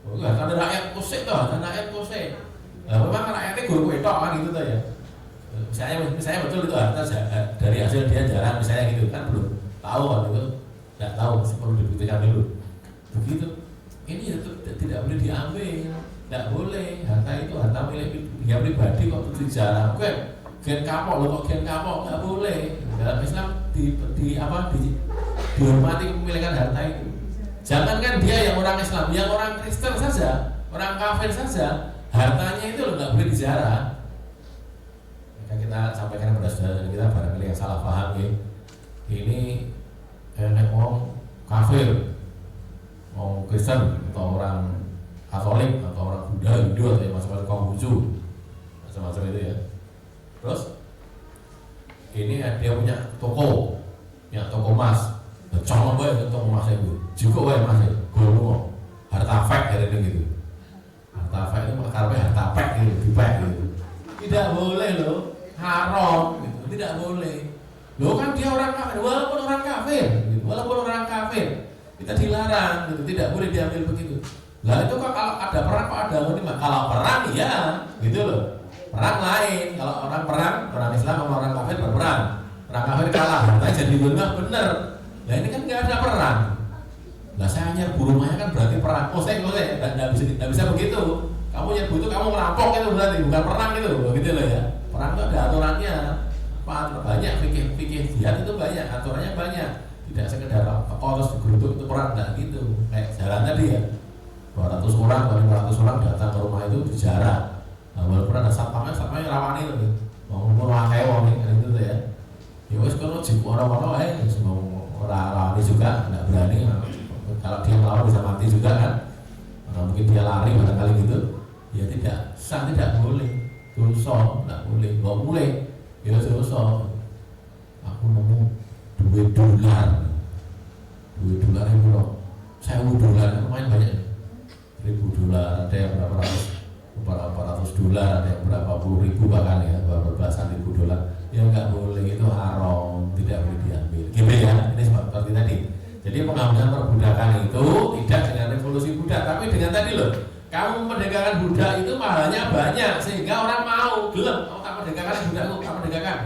Oh, harta rakyat kusik toh, harta rakyat kusik. Nah, memang rakyatnya guru itu kan gitu tuh ya. Misalnya betul itu harta dari hasil dia jarang, misalnya gitu kan, belum tahu kan itu, tidak tahu, perlu dibuktikan dulu. Begitu, ini itu tidak boleh diambil, tidak boleh. Harta itu harta milik dia pribadi kok dijarah. Gen kapok loh, kok gen kapok nggak boleh. Dalam Islam dihormati kepemilikan harta itu. Jangankan dia yang orang Islam, yang orang Kristen saja, orang kafir saja, hartanya itu loh nggak boleh dijarah. Maka kita sampaikan kepada saudara kita barangkali yang salah paham ya. Ini enek orang kafir, orang Kristen atau orang Katolik atau orang Buddha, Hindu atau macam-macam Konghucu, macam-macam itu ya. Terus ini dia punya toko emas, colong gue toko emas itu, juga gue emas itu, gue mau harta fake dari itu gitu, harta fake itu makarnya harta fake gitu, dipek gitu, tidak boleh loh, haram gitu, tidak boleh. Loh kan dia orang kafir, walaupun orang kafir, kita dilarang gitu, tidak boleh diambil begitu. Lah itu kok kalau ada perang kok ada ghanimah, kalau perang ya gitu loh. Perang lain, kalau orang Islam sama orang kafir berperang, orang kafir kalah, hartanya jadi ghanimah bener. Nah ini kan nggak ada perang. Nah saya nyerbu rumahnya kan berarti perang. Nggak bisa begitu. Kamu nyerbu itu kamu merampok itu berarti bukan perang itu, begitu loh ya. Perang itu ada aturannya, banyak fikih jihad itu banyak, aturannya banyak. Tidak sekedar terus digeruduk itu perang, nggak gitu. Kayak jalan tadi ya, 200 orang, 500 orang datang ke rumah itu dijarah. Nah, walaupun ada satpamnya rawani loh, mau pakai wong ini gitu ya. Ya wes kalau jiku orang-orang semua rawani juga nggak berani. Kalau dia melawan bisa mati juga kan. Atau mungkin dia lari barangkali gitu. ya tidak sah, tidak boleh, dosa, tidak boleh, nggak boleh, ya dosa. Aku nemu $2, $2 itu loh, $1.000 lumayan banyak, $1.000 ada yang berapa ratus dolar, ada yang berapa puluh ribu bahkan ya, berbelasan ribu dolar, ya nggak boleh, itu haram, tidak boleh diambil. Gitu ya, ini seperti tadi. Jadi pengambilan perbudakan itu tidak dengan revolusi budak, tapi dengan tadi loh, kamu merdekakan budak itu pahalanya banyak, sehingga orang mau gelem, kamu tak merdekakan budakku, tak merdekakan,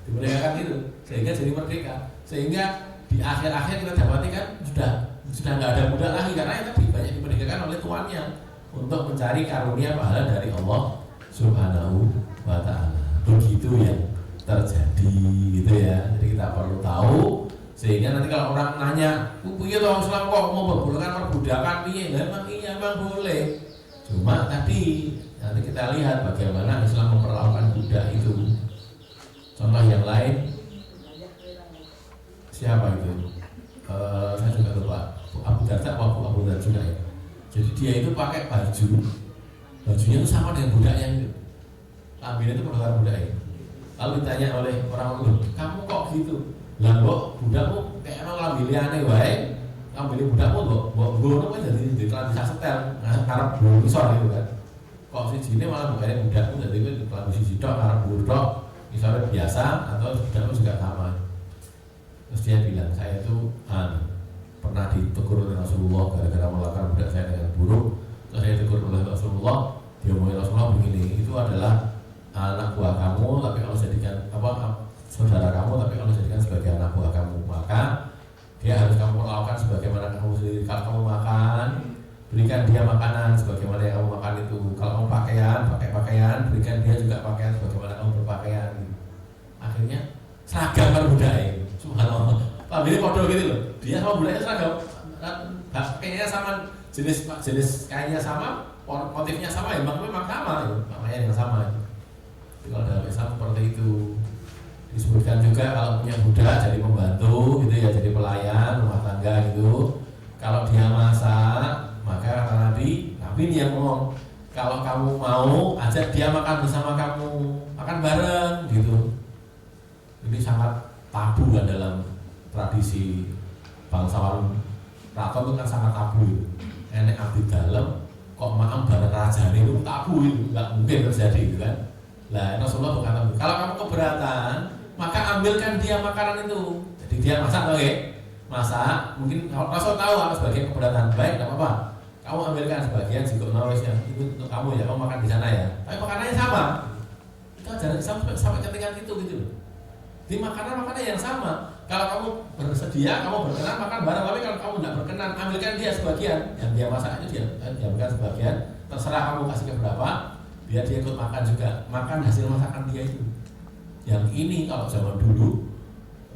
dimerdekakan itu, sehingga jadi merdeka, sehingga di akhir-akhir kita dapati kan sudah nggak ada budak lagi, karena yang tadi banyak dimerdekakan oleh tuannya untuk mencari karunia pahala dari Allah Subhanahu wa Ta'ala. Begitu yang terjadi, gitu ya. Jadi kita perlu tahu, sehingga nanti kalau orang nanya, "Piye to Islam kok mau perbudakan piye?" Memang boleh. Cuma tadi nanti kita lihat bagaimana Islam memperlakukan budak itu. Contoh yang lain, siapa itu? Saya juga lupa. Abu Darda juga ya. Jadi dia itu pakai bajunya itu sama dengan budaknya itu. Lambinya itu benar budaknya. Lalu ditanya oleh orang itu, "Kamu kok gitu?" Lah kok budakmu kayak emang lambi liane wae. Lambi budakmu kok ngono kan jadi diklan bisa setel. Karep bulu isor gitu kan. Kok sijine malah bukane budakmu jadi itu lambi siji tok karep bulu tok. Misalnya biasa atau budakmu juga sama. Terus dia bilang, "Saya itu pernah ditegur oleh Rasulullah gara-gara melakukan budak saya dengan buruk. Terus saya ditegur oleh Rasulullah, dia ngomongin Rasulullah begini, itu adalah anak buah kamu, tapi kalau jadikan saudara kamu, tapi kalau jadikan sebagai anak buah kamu, maka dia harus kamu perlakukan sebagaimana kamu sendiri. Kalau kamu makan, berikan dia makanan sebagaimana yang kamu makan itu. Kalau kamu pakai pakaian, berikan dia juga pakaian sebagaimana kamu berpakaian." Akhirnya seragam kan budaya, subhanallah. Ini podo gitu loh. Dia sama budaknya seragam, kayaknya sama, jenis kainnya sama, motifnya sama, ya memang sama, namanya yang sama. Jadi kalau dalam Islam seperti itu. Disebutkan juga kalau punya budak jadi pembantu gitu ya, jadi pelayan rumah tangga gitu. Kalau dia masak, maka kata Nabi ini yang ngomong, kalau kamu mau ajak dia makan bersama kamu, makan bareng gitu. Ini sangat tabu kan dalam tradisi bangsawan Keraton itu kan sangat tabu itu. Enek abdi dalam kok makan bareng raja itu tabu itu, nggak mungkin terjadi gitu kan. Nah Rasulullah berkata, kalau kamu keberatan, maka ambilkan dia makanan itu. Jadi dia masak, oke? Masak, mungkin Rasul tahu apa sebagian keberatan, baik, tidak apa-apa. Kamu ambilkan sebagian jika nawesnya itu untuk kamu ya, kamu makan di sana ya. Tapi makanannya sama. Itu ajaran Islam sampai ketinggian itu gitu loh. Di makanan yang sama. Kalau kamu bersedia, kamu berkenan makan bareng. Tapi kalau kamu tidak berkenan, ambilkan dia sebagian. Yang dia masak itu dia ambilkan sebagian. Terserah kamu kasih ke berapa, biar dia ikut makan juga. Makan hasil masakan dia itu. Yang ini kalau zaman dulu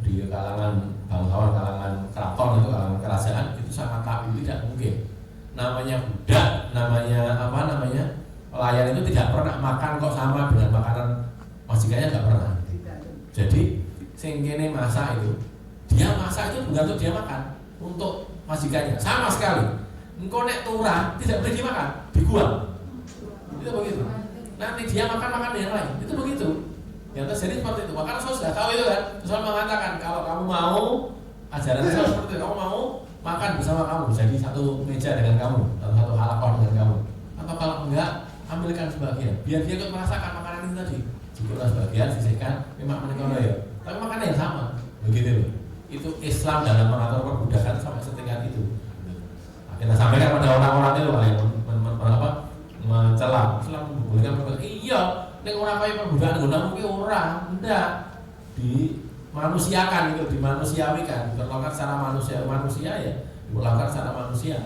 di kalangan bangsawan, kalangan keraton itu, kalangan kerajaan itu sangat tabu, tidak mungkin. Namanya budak, namanya pelayan itu tidak pernah makan kok sama dengan makanan majikannya, nggak pernah. Jadi sing kene masak itu, dia masak itu bukan untuk dia makan, untuk majikannya sama sekali. Engkau nek turah tidak boleh dimakan, dibuang. Itu begitu. Nanti dia makan yang lain, itu begitu. Yang terjadi seperti itu. Maka Rasul sudah tahu itu kan. Rasul mengatakan kalau kamu mau ajaran Islam seperti itu, kamu mau makan bersama kamu, jadi satu meja dengan kamu, atau satu halakoh dengan kamu. Atau kalau enggak, ambilkan sebagian, biar dia ikut merasakan makanan itu tadi. Jika sebagian sisihkan, memang menikah ya. Tapi makanan yang sama, begitu loh. Itu Islam dalam mengatur perbudakan sampai setingkat itu. Kita sampaikan pada orang-orang itu yang mencela Islam membolehkan perbudakan. Iya. Nek ora kaya perbudakan nggonanmu ki ora, ndak. Dimanusiakan itu, dimanusiawikan, diperlakukan secara manusia ya, diperlakukan secara manusia.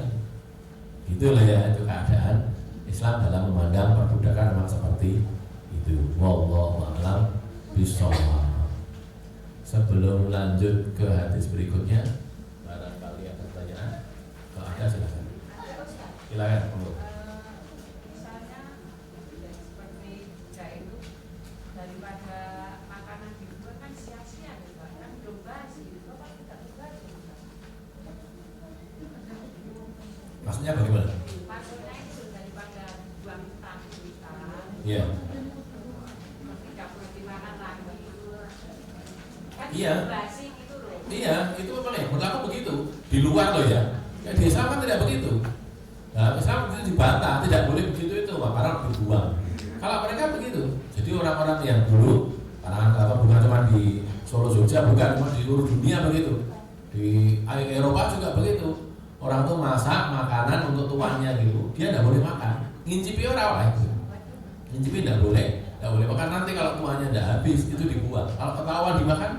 Itulah ya itu keadaan Islam dalam memandang perbudakan memang seperti itu. Wallahu a'lam bishawab. Sebelum lanjut ke hadis berikutnya, barangkali ada pertanyaan. Kalau ada silakan. Silakan. Maksudnya bagaimana? Maksudnya itu daripada buang tamu Iya. Iya, itu memang yang berlaku begitu. Di luar loh ya. Di Islam kan tidak begitu. Nah, Islam itu dibantah, tidak boleh begitu itu, makanan dibuang. Kalau mereka begitu, jadi orang-orang yang dulu, karena bukan cuma di Solo Jogja, bukan cuma di seluruh dunia begitu. Di Eropa juga begitu. Orang tuh masak makanan untuk tuannya gitu, dia tidak boleh makan. Ngincipi orang lah itu. Ngincipi tidak boleh makan, nanti kalau tuannya tidak habis itu dibuang. Kalau ketahuan dimakan,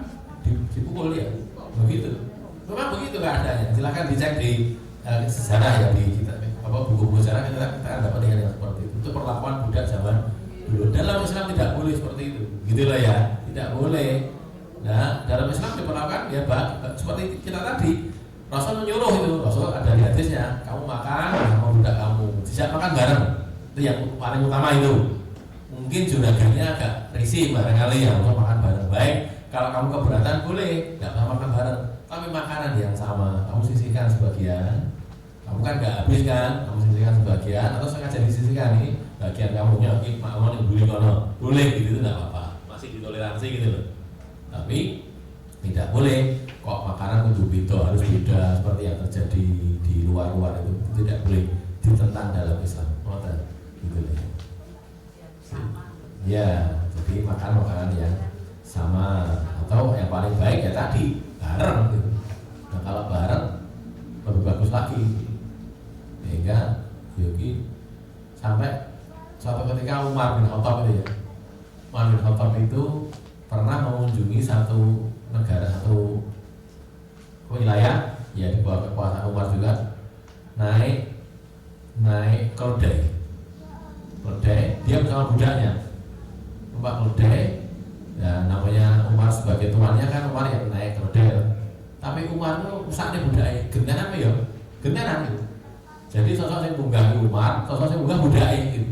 dipukul dia. Begitu. Memang begitu keadaannya. Silakan dicek di sejarah ya, di kita buku-buku sejarah kita akan dapat lihat yang seperti itu. Itu perlakuan budak zaman dulu. Dalam Islam tidak boleh seperti itu. Gitulah ya, tidak boleh. Nah, dalam Islam diperlakukan ya seperti kita tadi. Rasul menyuruh itu. Rasul ada di hadisnya, kamu makan sama budak kamu. Tidak makan bareng. Itu yang paling utama itu. Mungkin juragannya agak risih barangkali ya untuk makan bareng. Baik, kalau kamu keberatan boleh, nggak usah makan bareng. Tapi makanan yang sama, kamu sisihkan sebagian. Kamu kan nggak habis kan, kamu sisihkan sebagian atau sengaja disisihkan nih bagian kamu nyakit makmon yang beli kono boleh gitu, nggak apa-apa, masih ditoleransi gitu loh. Tapi tidak boleh kok makanan untuk beda, harus beda seperti yang terjadi di luar-luar itu tidak boleh ditentang dalam Islam. Gitu loh. Ya, jadi makan makanan yang sama atau yang paling baik ya tadi bareng gitu. Nah kalau bareng lebih bagus lagi. Sehingga Yogi sampai suatu ketika Umar bin Khattab itu ya, Umar bin Khattab itu pernah mengunjungi satu negara, satu wilayah ya di bawah kekuasaan Umar juga, naik keledai, dia bersama budaknya numpak keledai. Ya namanya Umar sebagai tuannya kan Umar yang naik keledai, tapi Umar itu rusaknya budaknya gentenan ya, gentenan gitu. Jadi sosok yang munggah Umar, sosok yang munggah budaknya gitu.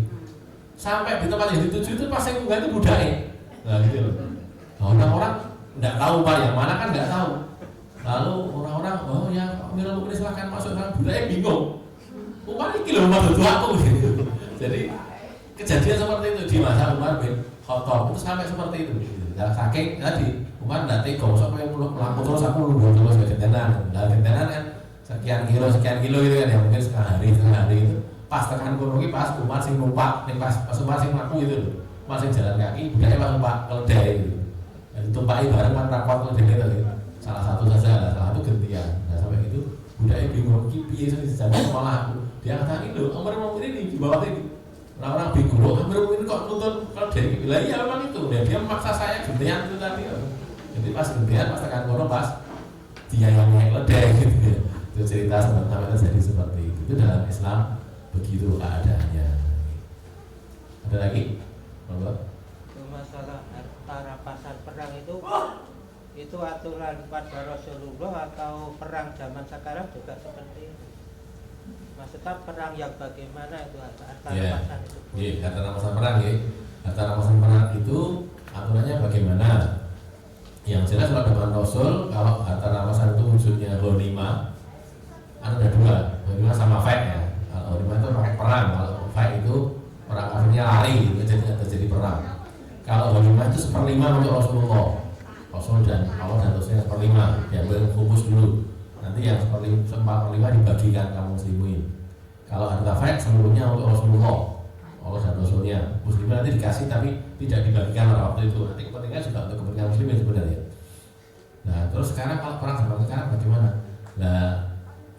Sampai di tempat yang dituju itu pas yang munggah itu budaknya. Nah gitu loh. Nah, orang-orang tidak tahu Umar yang mana kan nggak tahu. Lalu orang-orang, oh ya Amirul Mukminin silahkan masuk, kan budaknya bingung. Umar ini loh Umar itu aku gitu. Jadi kejadian seperti itu di masa Umar bin Khattab itu sampai seperti itu. Nah, saking tadi Umar tidak tega, usah yang melaku terus aku nunggu terus gentenan. Nah gentenan kan sekian kilo gitu kan ya, mungkin setengah hari itu. Pas tekan gunung ini pas Umar sing numpak, pas Umar sing mlaku gitu loh. Umar sing jalan kaki, budaknya pas numpak keledai gitu. Dan ditumpaki bareng kan rakot keledai itu. Salah satu saja, salah satu gantian. Nah sampai itu budaknya bingung, piye sing dijalan malah aku. Dia kata ini loh, Amirul Mukminin di bawah ini. Orang-orang bingung, loh Amirul Mukminin kok nuntun keledai? Lah iya memang itu. Dia memaksa saya gantian itu tadi. Jadi pas gantian, pas tekan gunung pas dia yang naik keledai gitu ya. Itu cerita sampai terjadi seperti itu. Itu dalam Islam begitu keadaannya. Ada lagi? Masalah harta rampasan perang itu aturan pada Rasulullah atau perang zaman sekarang juga seperti itu? Maksudnya perang yang bagaimana itu harta rampasan itu? Iya, harta rampasan perang ya. Harta rampasan perang itu aturannya bagaimana? Yang jelas kalau zaman Rasul, kalau harta rampasan itu wujudnya ghanimah, ada dua, ghanimah sama fight ya. Kalau ghanimah itu pakai perang, kalau fight itu orang kafirnya lari, jadi terjadi perang. Kalau ghanimah itu 1/5 untuk Rasulullah, Rasul dan Allah dan Rasulnya 1/5, diambil kumpus dulu. Nanti yang 1/4 dibagikan kaum muslimin. Kalau harta fight seluruhnya untuk Rasulullah, Allah dan Rasulnya. Muslimin nanti dikasih tapi tidak dibagikan pada waktu itu. Nanti kepentingan juga untuk kepentingan muslimin sebenarnya. Nah terus sekarang kalau perang zaman sekarang bagaimana? Nah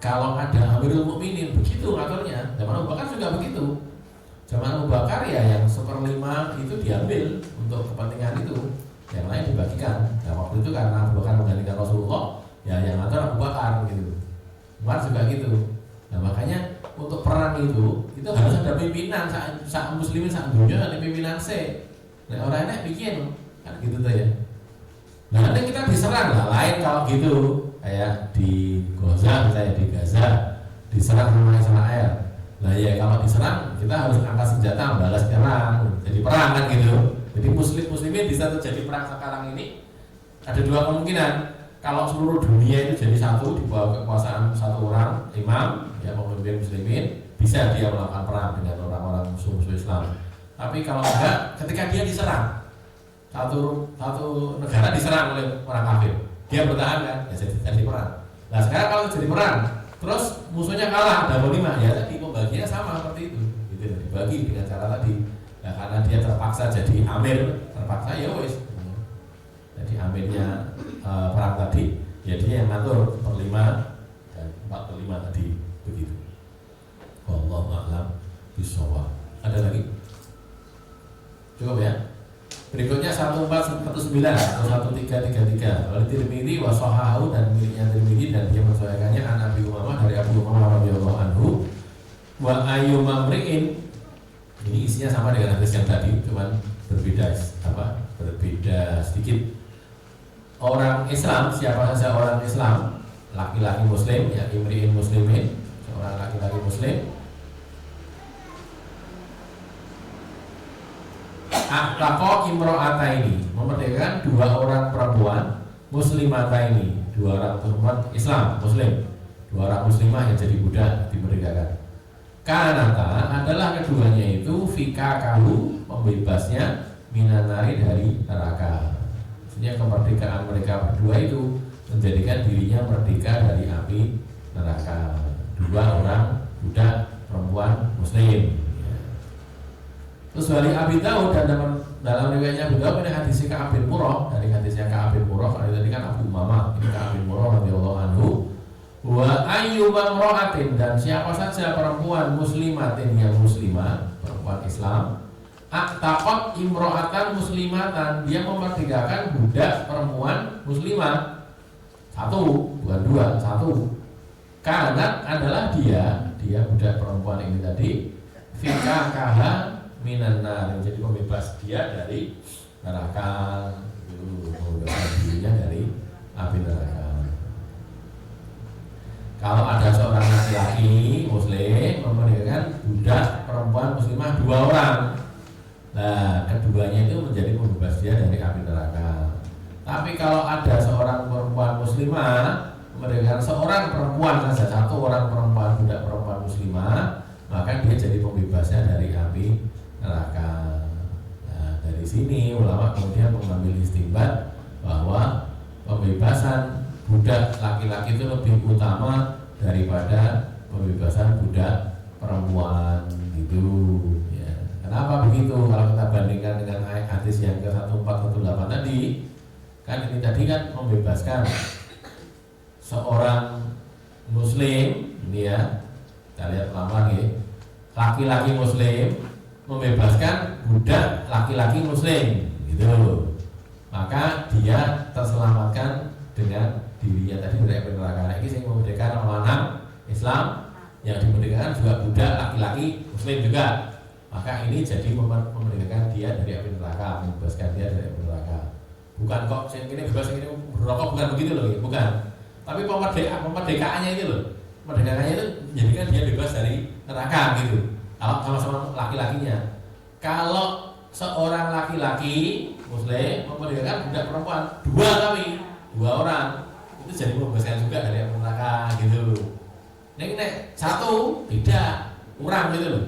kalau ada Amirul Mukminin begitu aturnya. Zaman Abu Bakar juga begitu. Zaman Abu Bakar ya yang 1/5 itu diambil untuk kepentingan itu, yang lain dibagikan. Nah waktu itu karena Abu Bakar menggantikan Rasulullah, ya yang atur Abu Bakar gitu. Umar juga gitu. Nah makanya untuk perang itu harus ada pimpinan saat muslimin saat dunia ada pimpinan C. Nah orang enak bikin kan gitu tuh ya. Nah nanti kita diserang lah lain kalau gitu kayak di Gaza misalnya, di Gaza diserang sama Israel. Nah ya kalau diserang kita harus angkat senjata balas nyerang, jadi perang kan gitu. Jadi muslimin bisa terjadi perang sekarang ini ada dua kemungkinan. Kalau seluruh dunia itu jadi satu di bawah kekuasaan satu orang imam ya pemimpin muslimin, bisa dia melakukan perang dengan orang-orang musuh-musuh Islam. Tapi kalau enggak, ketika dia diserang satu negara diserang oleh orang kafir, dia bertahan kan, ya jadi perang. Nah sekarang kalau jadi perang, terus musuhnya kalah, ada lima, ya tadi pembagiannya sama seperti itu, gitu, dibagi dengan cara tadi. Nah karena dia terpaksa jadi amir, terpaksa ya wes, jadi amirnya perang tadi, ya dia yang ngatur per 5 dan 4/5 tadi, begitu. Wallahu a'lam bishawab. Ada lagi? Cukup ya. Berikutnya 1419 atau 1333. Oleh Tirmidzi wa shahahu, dan miliknya Tirmidzi dan dia mensahihkannya an Abi Umamah dari Abu Umamah radhiyallahu anhu. Wa ayyuma mri'in, ini isinya sama dengan hadis yang tadi, cuman berbeda sedikit. Orang Islam, siapa saja orang Islam, laki-laki muslim, ya imri'in muslimin, seorang laki-laki muslim, ahtaqo imro'ataini, memerdekakan 2 orang perempuan muslimataini, 2 orang perempuan Islam muslim, 2 orang muslimah yang jadi budak dimerdekakan. Kanata adalah keduanya itu fikakahu, pembebasnya, minanari dari neraka. Maksudnya kemerdekaan mereka berdua itu menjadikan dirinya merdeka dari api neraka. 2 orang budak perempuan muslim. Terus dari Abi Daud, dan dalam riwayatnya Abi Daud ini hadis Ka'ab bin Murrah, dari hadisnya Ka'ab bin Murrah, kalau tadi kan Abu Umamah, ini Ka'ab bin Murrah radhiyallahu anhu. Wa ayyuma imra'atin, dan siapa saja perempuan muslimatin yang muslimah, perempuan Islam, aktaqat imra'atan muslimatan, dia memerdekakan budak perempuan muslimah. 1, bukan 2, 1. Karena adalah dia budak perempuan ini tadi, fikakaha minan nar, jadi pembebas dia dari neraka, membebaskan dirinya dari api neraka. Kalau ada seorang laki-laki muslim memerdekakan budak perempuan muslimah 2 orang, nah keduanya itu menjadi pembebas dia dari api neraka. Tapi kalau ada seorang perempuan muslimah memerdekakan seorang perempuan saja, 1 orang perempuan, budak perempuan muslimah, maka dia jadi pembebasnya dari api neraka. Nah, dari sini ulama kemudian mengambil istinbat bahwa pembebasan budak laki-laki itu lebih utama daripada pembebasan budak perempuan, gitu ya. Kenapa begitu? Kalau kita bandingkan dengan hadis yang ke 1418 tadi, kan ini tadi kan membebaskan seorang muslim, ini ya, kita lihat lama nih, laki-laki muslim membebaskan budak laki-laki muslim, gitu. Maka dia terselamatkan dengan dirinya tadi dari api neraka. Nah, ini saya memerdekakan orang lanang Islam, yang dimerdekakan juga budak laki-laki muslim juga. Maka ini jadi memerdekakan dia dari api neraka, membebaskan dia dari api neraka. Bukan kok yang ini bebas, yang ini berrokok, bukan begitu loh, bukan. Tapi pemerdekaannya itu loh, pemerdekaannya itu menjadikan dia bebas dari neraka, gitu. Kalau sama-sama laki-lakinya. Kalau seorang laki-laki muslim memerdekakan budak perempuan 2 orang, itu jadi membebaskan juga dari api neraka, gitu. Nek 1 beda kurang, gitu loh.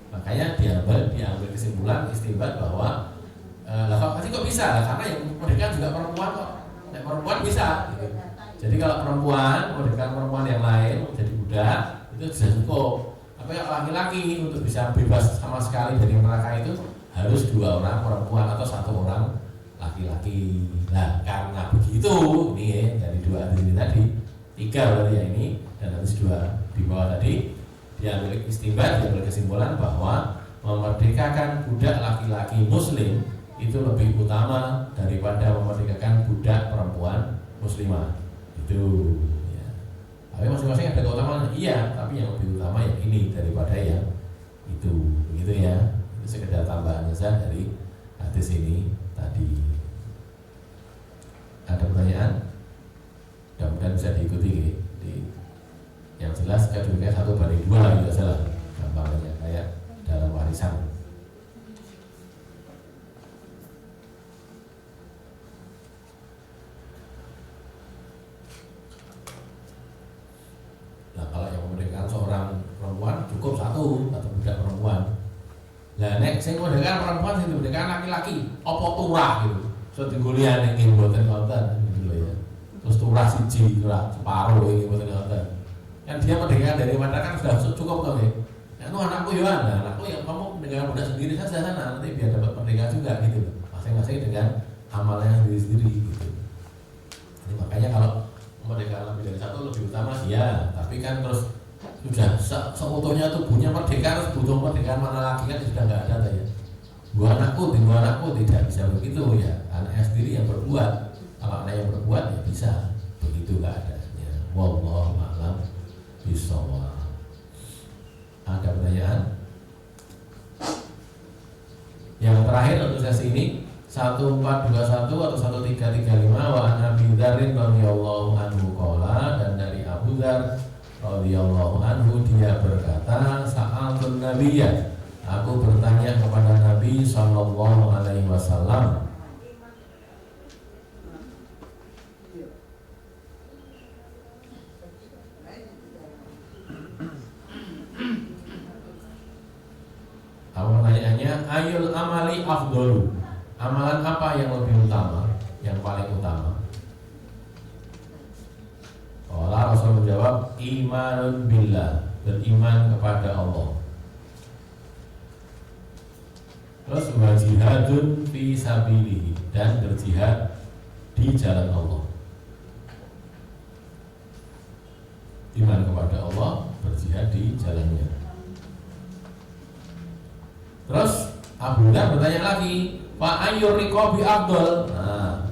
Makanya diambil kesimpulan istinbat bahwa lah kok bisa lah, karena yang memerdekakan juga perempuan kok. Nek perempuan bisa, gitu. Jadi kalau perempuan memerdekakan perempuan yang lain menjadi budak, itu sudah cukup. Tapi laki-laki untuk bisa bebas sama sekali dari neraka itu harus 2 orang perempuan atau 1 orang laki-laki. Nah karena begitu, ini ya, dari 2 hadis ini tadi, 3 berarti ya ini, dan hadis 2 di bawah tadi, diambil istinbat, diambil kesimpulan bahwa memerdekakan budak laki-laki muslim itu lebih utama daripada memerdekakan budak perempuan muslimah. Itu ya. Tapi masing-masing ada keutamaan, iya, tapi yang lebih utama yang ini daripada yang itu, begitu ya. Itu sekedar tambahan saja dari hadis ini tadi. Ada pertanyaan? Mudah-mudahan bisa diikuti yang jelas kayak 1/2 lah, tidak salah gampangnya, kayak dalam warisan. Nah kalau yang memerdekakan seorang perempuan cukup 1 atau budak perempuan. Nah nek saya memerdekakan perempuan sing diberdekakan laki-laki apa turah gitu. So digolian ning mboten wonten gitu lho ya. Terus turah siji, turah separuh ini mboten wonten. Kan dia merdeka dari mana kan sudah cukup toh ya. Anu anakku ya, anakku yang kamu dengan muda sendiri saja sana nanti biar dapat merdeka juga gitu loh. Masing-masing dengan amalnya sendiri-sendiri gitu. Jadi makanya kalau merdeka lebih dari satu lebih utama sih ya, tapi kan terus sudah seutuhnya tubuhnya merdeka terus butuh merdeka mana lagi kan sudah nggak ada ya. Gua anakku tidak bisa begitu ya. Anaknya sendiri yang berbuat, kalau anak yang berbuat ya bisa begitu keadaannya. Wallahu a'lam bishawab. Ada pertanyaan? Yang terakhir untuk sesi ini 1421 atau 1335 wa an Abi Dzarrin radhiyallahu anhu qala, dan dari Abu Dzar radhiyallahu anhu dia berkata, sa'altun nabiyya, aku bertanya kepada Nabi sallallahu alaihi wasallam, pertanyaannya, ayul amali afdolu, amalan apa yang lebih utama, yang paling utama? Allah Rasul menjawab, imanun billah, beriman kepada Allah. Terus wa jihadun fi sabilihi, dan berjihad di jalan Allah. Iman kepada Allah, berjihad di jalannya. Terus Abu Dzar bertanya lagi, fa ayyur riqabi afdal. Nah,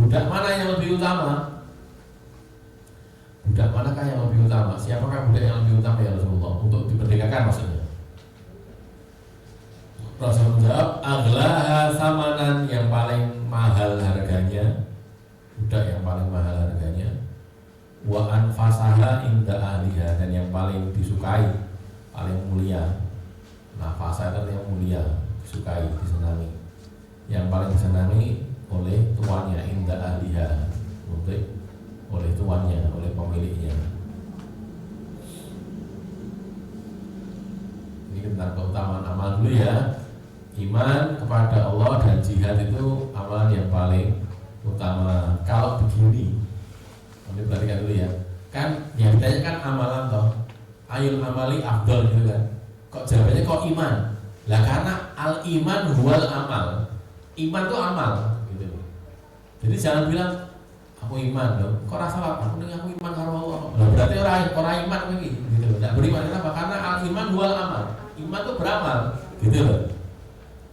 budak mana yang lebih utama? Budak manakah yang lebih utama? Siapakah budak yang lebih utama ya Rasulullah untuk diperdekakan maksudnya? Rasul menjawab, aghlaha samanan, yang paling mahal harganya, budak yang paling mahal harganya, wa anfasaha inda ahliha, dan yang paling disukai, paling mulia. Nafasa itu yang mulia, disukai, disenangi. Yang paling disenangi oleh tuannya, inda ahliha, oleh tuannya, oleh pemiliknya. Ini tentang keutamaan amal dulu ya. Iman kepada Allah dan jihad itu amalan yang paling utama. Kalau begini, kami perhatikan dulu ya. Kan yang ditanya kan amalan toh, ayul amali afdal gitu kan. Kok jawabannya kok iman? Lah karena al iman huwal amal. Iman itu amal gitu. Jadi jangan bilang aku iman loh. Kok rasa apa? Aku iman karena Allah. Lah berarti orang iman lagi gitu. Enggak beriman kenapa? Karena al iman huwal amal. Iman itu beramal gitu loh.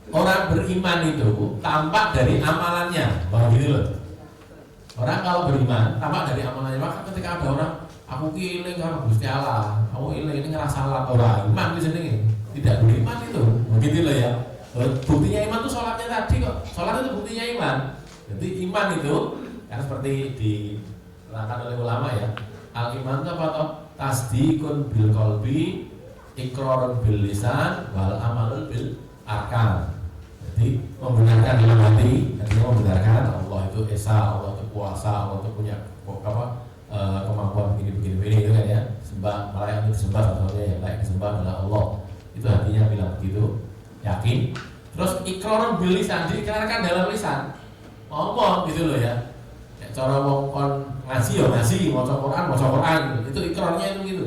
Orang beriman itu tampak dari amalannya. Bahwa gitu loh. Orang kalau beriman tampak dari amalannya. Maka ketika ada orang, aku iling karena Gusti Allah, aku iling ini ngerasa salah orang iman di sini, tidak beriman itu, begitu loh ya. Buktinya iman itu sholatnya tadi kok, sholat itu buktinya iman. Jadi iman itu kan seperti diterangkan oleh ulama ya. Al iman itu apa toh? Tasdikun bil qalbi, iqrarun bil lisan, wal amalun bil arkan. Jadi membenarkan dalam hati, artinya membenarkan Allah itu esa, Allah itu kuasa, Allah itu punya kemampuan begini itu kan ya. Sembah, malah yang disembah contohnya yang layak disembah adalah Allah. Itu hatinya bilang begitu, yakin. Terus iqrarun bil lisan, diikrarkan dalam lisan, ngomong gitu loh ya. Cara wong kon ngaji ya ngaji, maca Quran gitu. Itu ikrarnya itu gitu.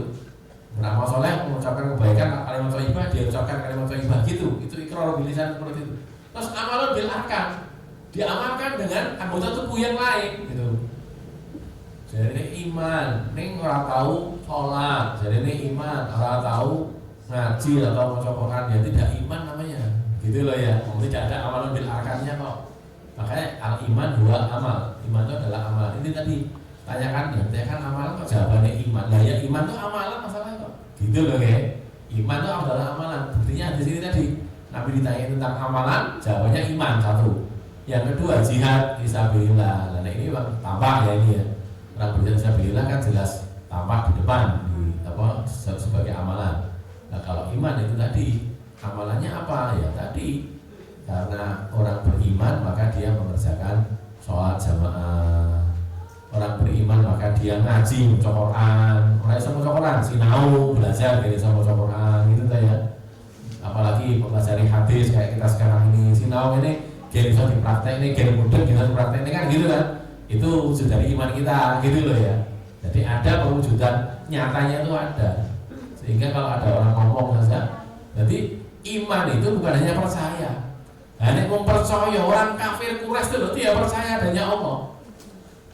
Beramal soleh, mengucapkan kebaikan, kalimat thayyibah, dia ucapkan kalimat thayyibah gitu. Itu iqrar bil lisan seperti itu. Terus amalun bil arkan, diamalkan dengan anggota tubuh yang lain gitu. Jadi ini iman, ini orang tahu sholat. Jadi ini iman, orang tahu ngaji atau maca Quran, ya tidak iman namanya. Gitu loh ya. Tidak ada amalun bil arkannya kok. Makanya al iman dua amal. Iman itu adalah amal. Ini tadi tanyakan amalan kok jawabannya iman. Lah ya iman itu amalan masalahnya kok. Gitu loh ya. Iman itu adalah amalan. Buktinya di sini tadi Nabi ditanya tentang amalan, jawabannya iman satu. Yang kedua jihad fisabilillah. Nah ini tampak ya ini ya. Orang berjihad fisabilillah kan jelas tampak di depan di sebagai amalan. Nah kalau iman itu tadi amalannya apa ya tadi? Karena orang beriman maka dia mengerjakan sholat jamaah. Orang beriman maka dia ngaji maca Quran. Orang yang maca Quran sinau belajar dari sama maca Quran gitu ya. Apalagi lagi mempelajari hadis kayak kita sekarang ini sinau ini gen bisa dipraktek ini gen mudeng bisa dipraktek ini kan gitu kan, itu wujud dari iman kita gitu loh ya. Jadi ada perwujudan nyatanya itu ada, sehingga kalau ada orang ngomong saja, jadi iman itu bukan hanya percaya. Hanya mempercaya orang kafir Quraisy itu dia percaya adanya Allah.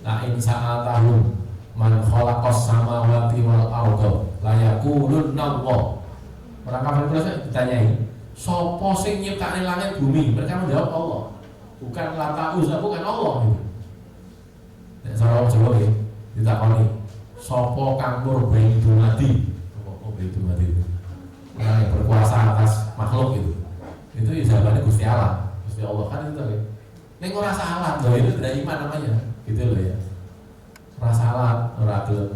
Nah insya Allah man khalaqas samawati wal arda la yaqulunna Allah. Orang kafir Quraisy ditanyai, sopo sing nyiptakne langit bumi? Mereka menjawab Allah. Bukan Lata Uzza, bukan Allah gitu. Nek cara Jawa iki ditakoni, sopo kang murbi dumadi? Apa dumadi? Orang yang berkuasa atas makhluk gitu. Itu ya jawabannya Gusti Allah. Gusti Allah kan itu ya. Nek ora salah, loh itu tidak iman namanya. Gitu loh ya. Ora salah, ora gelem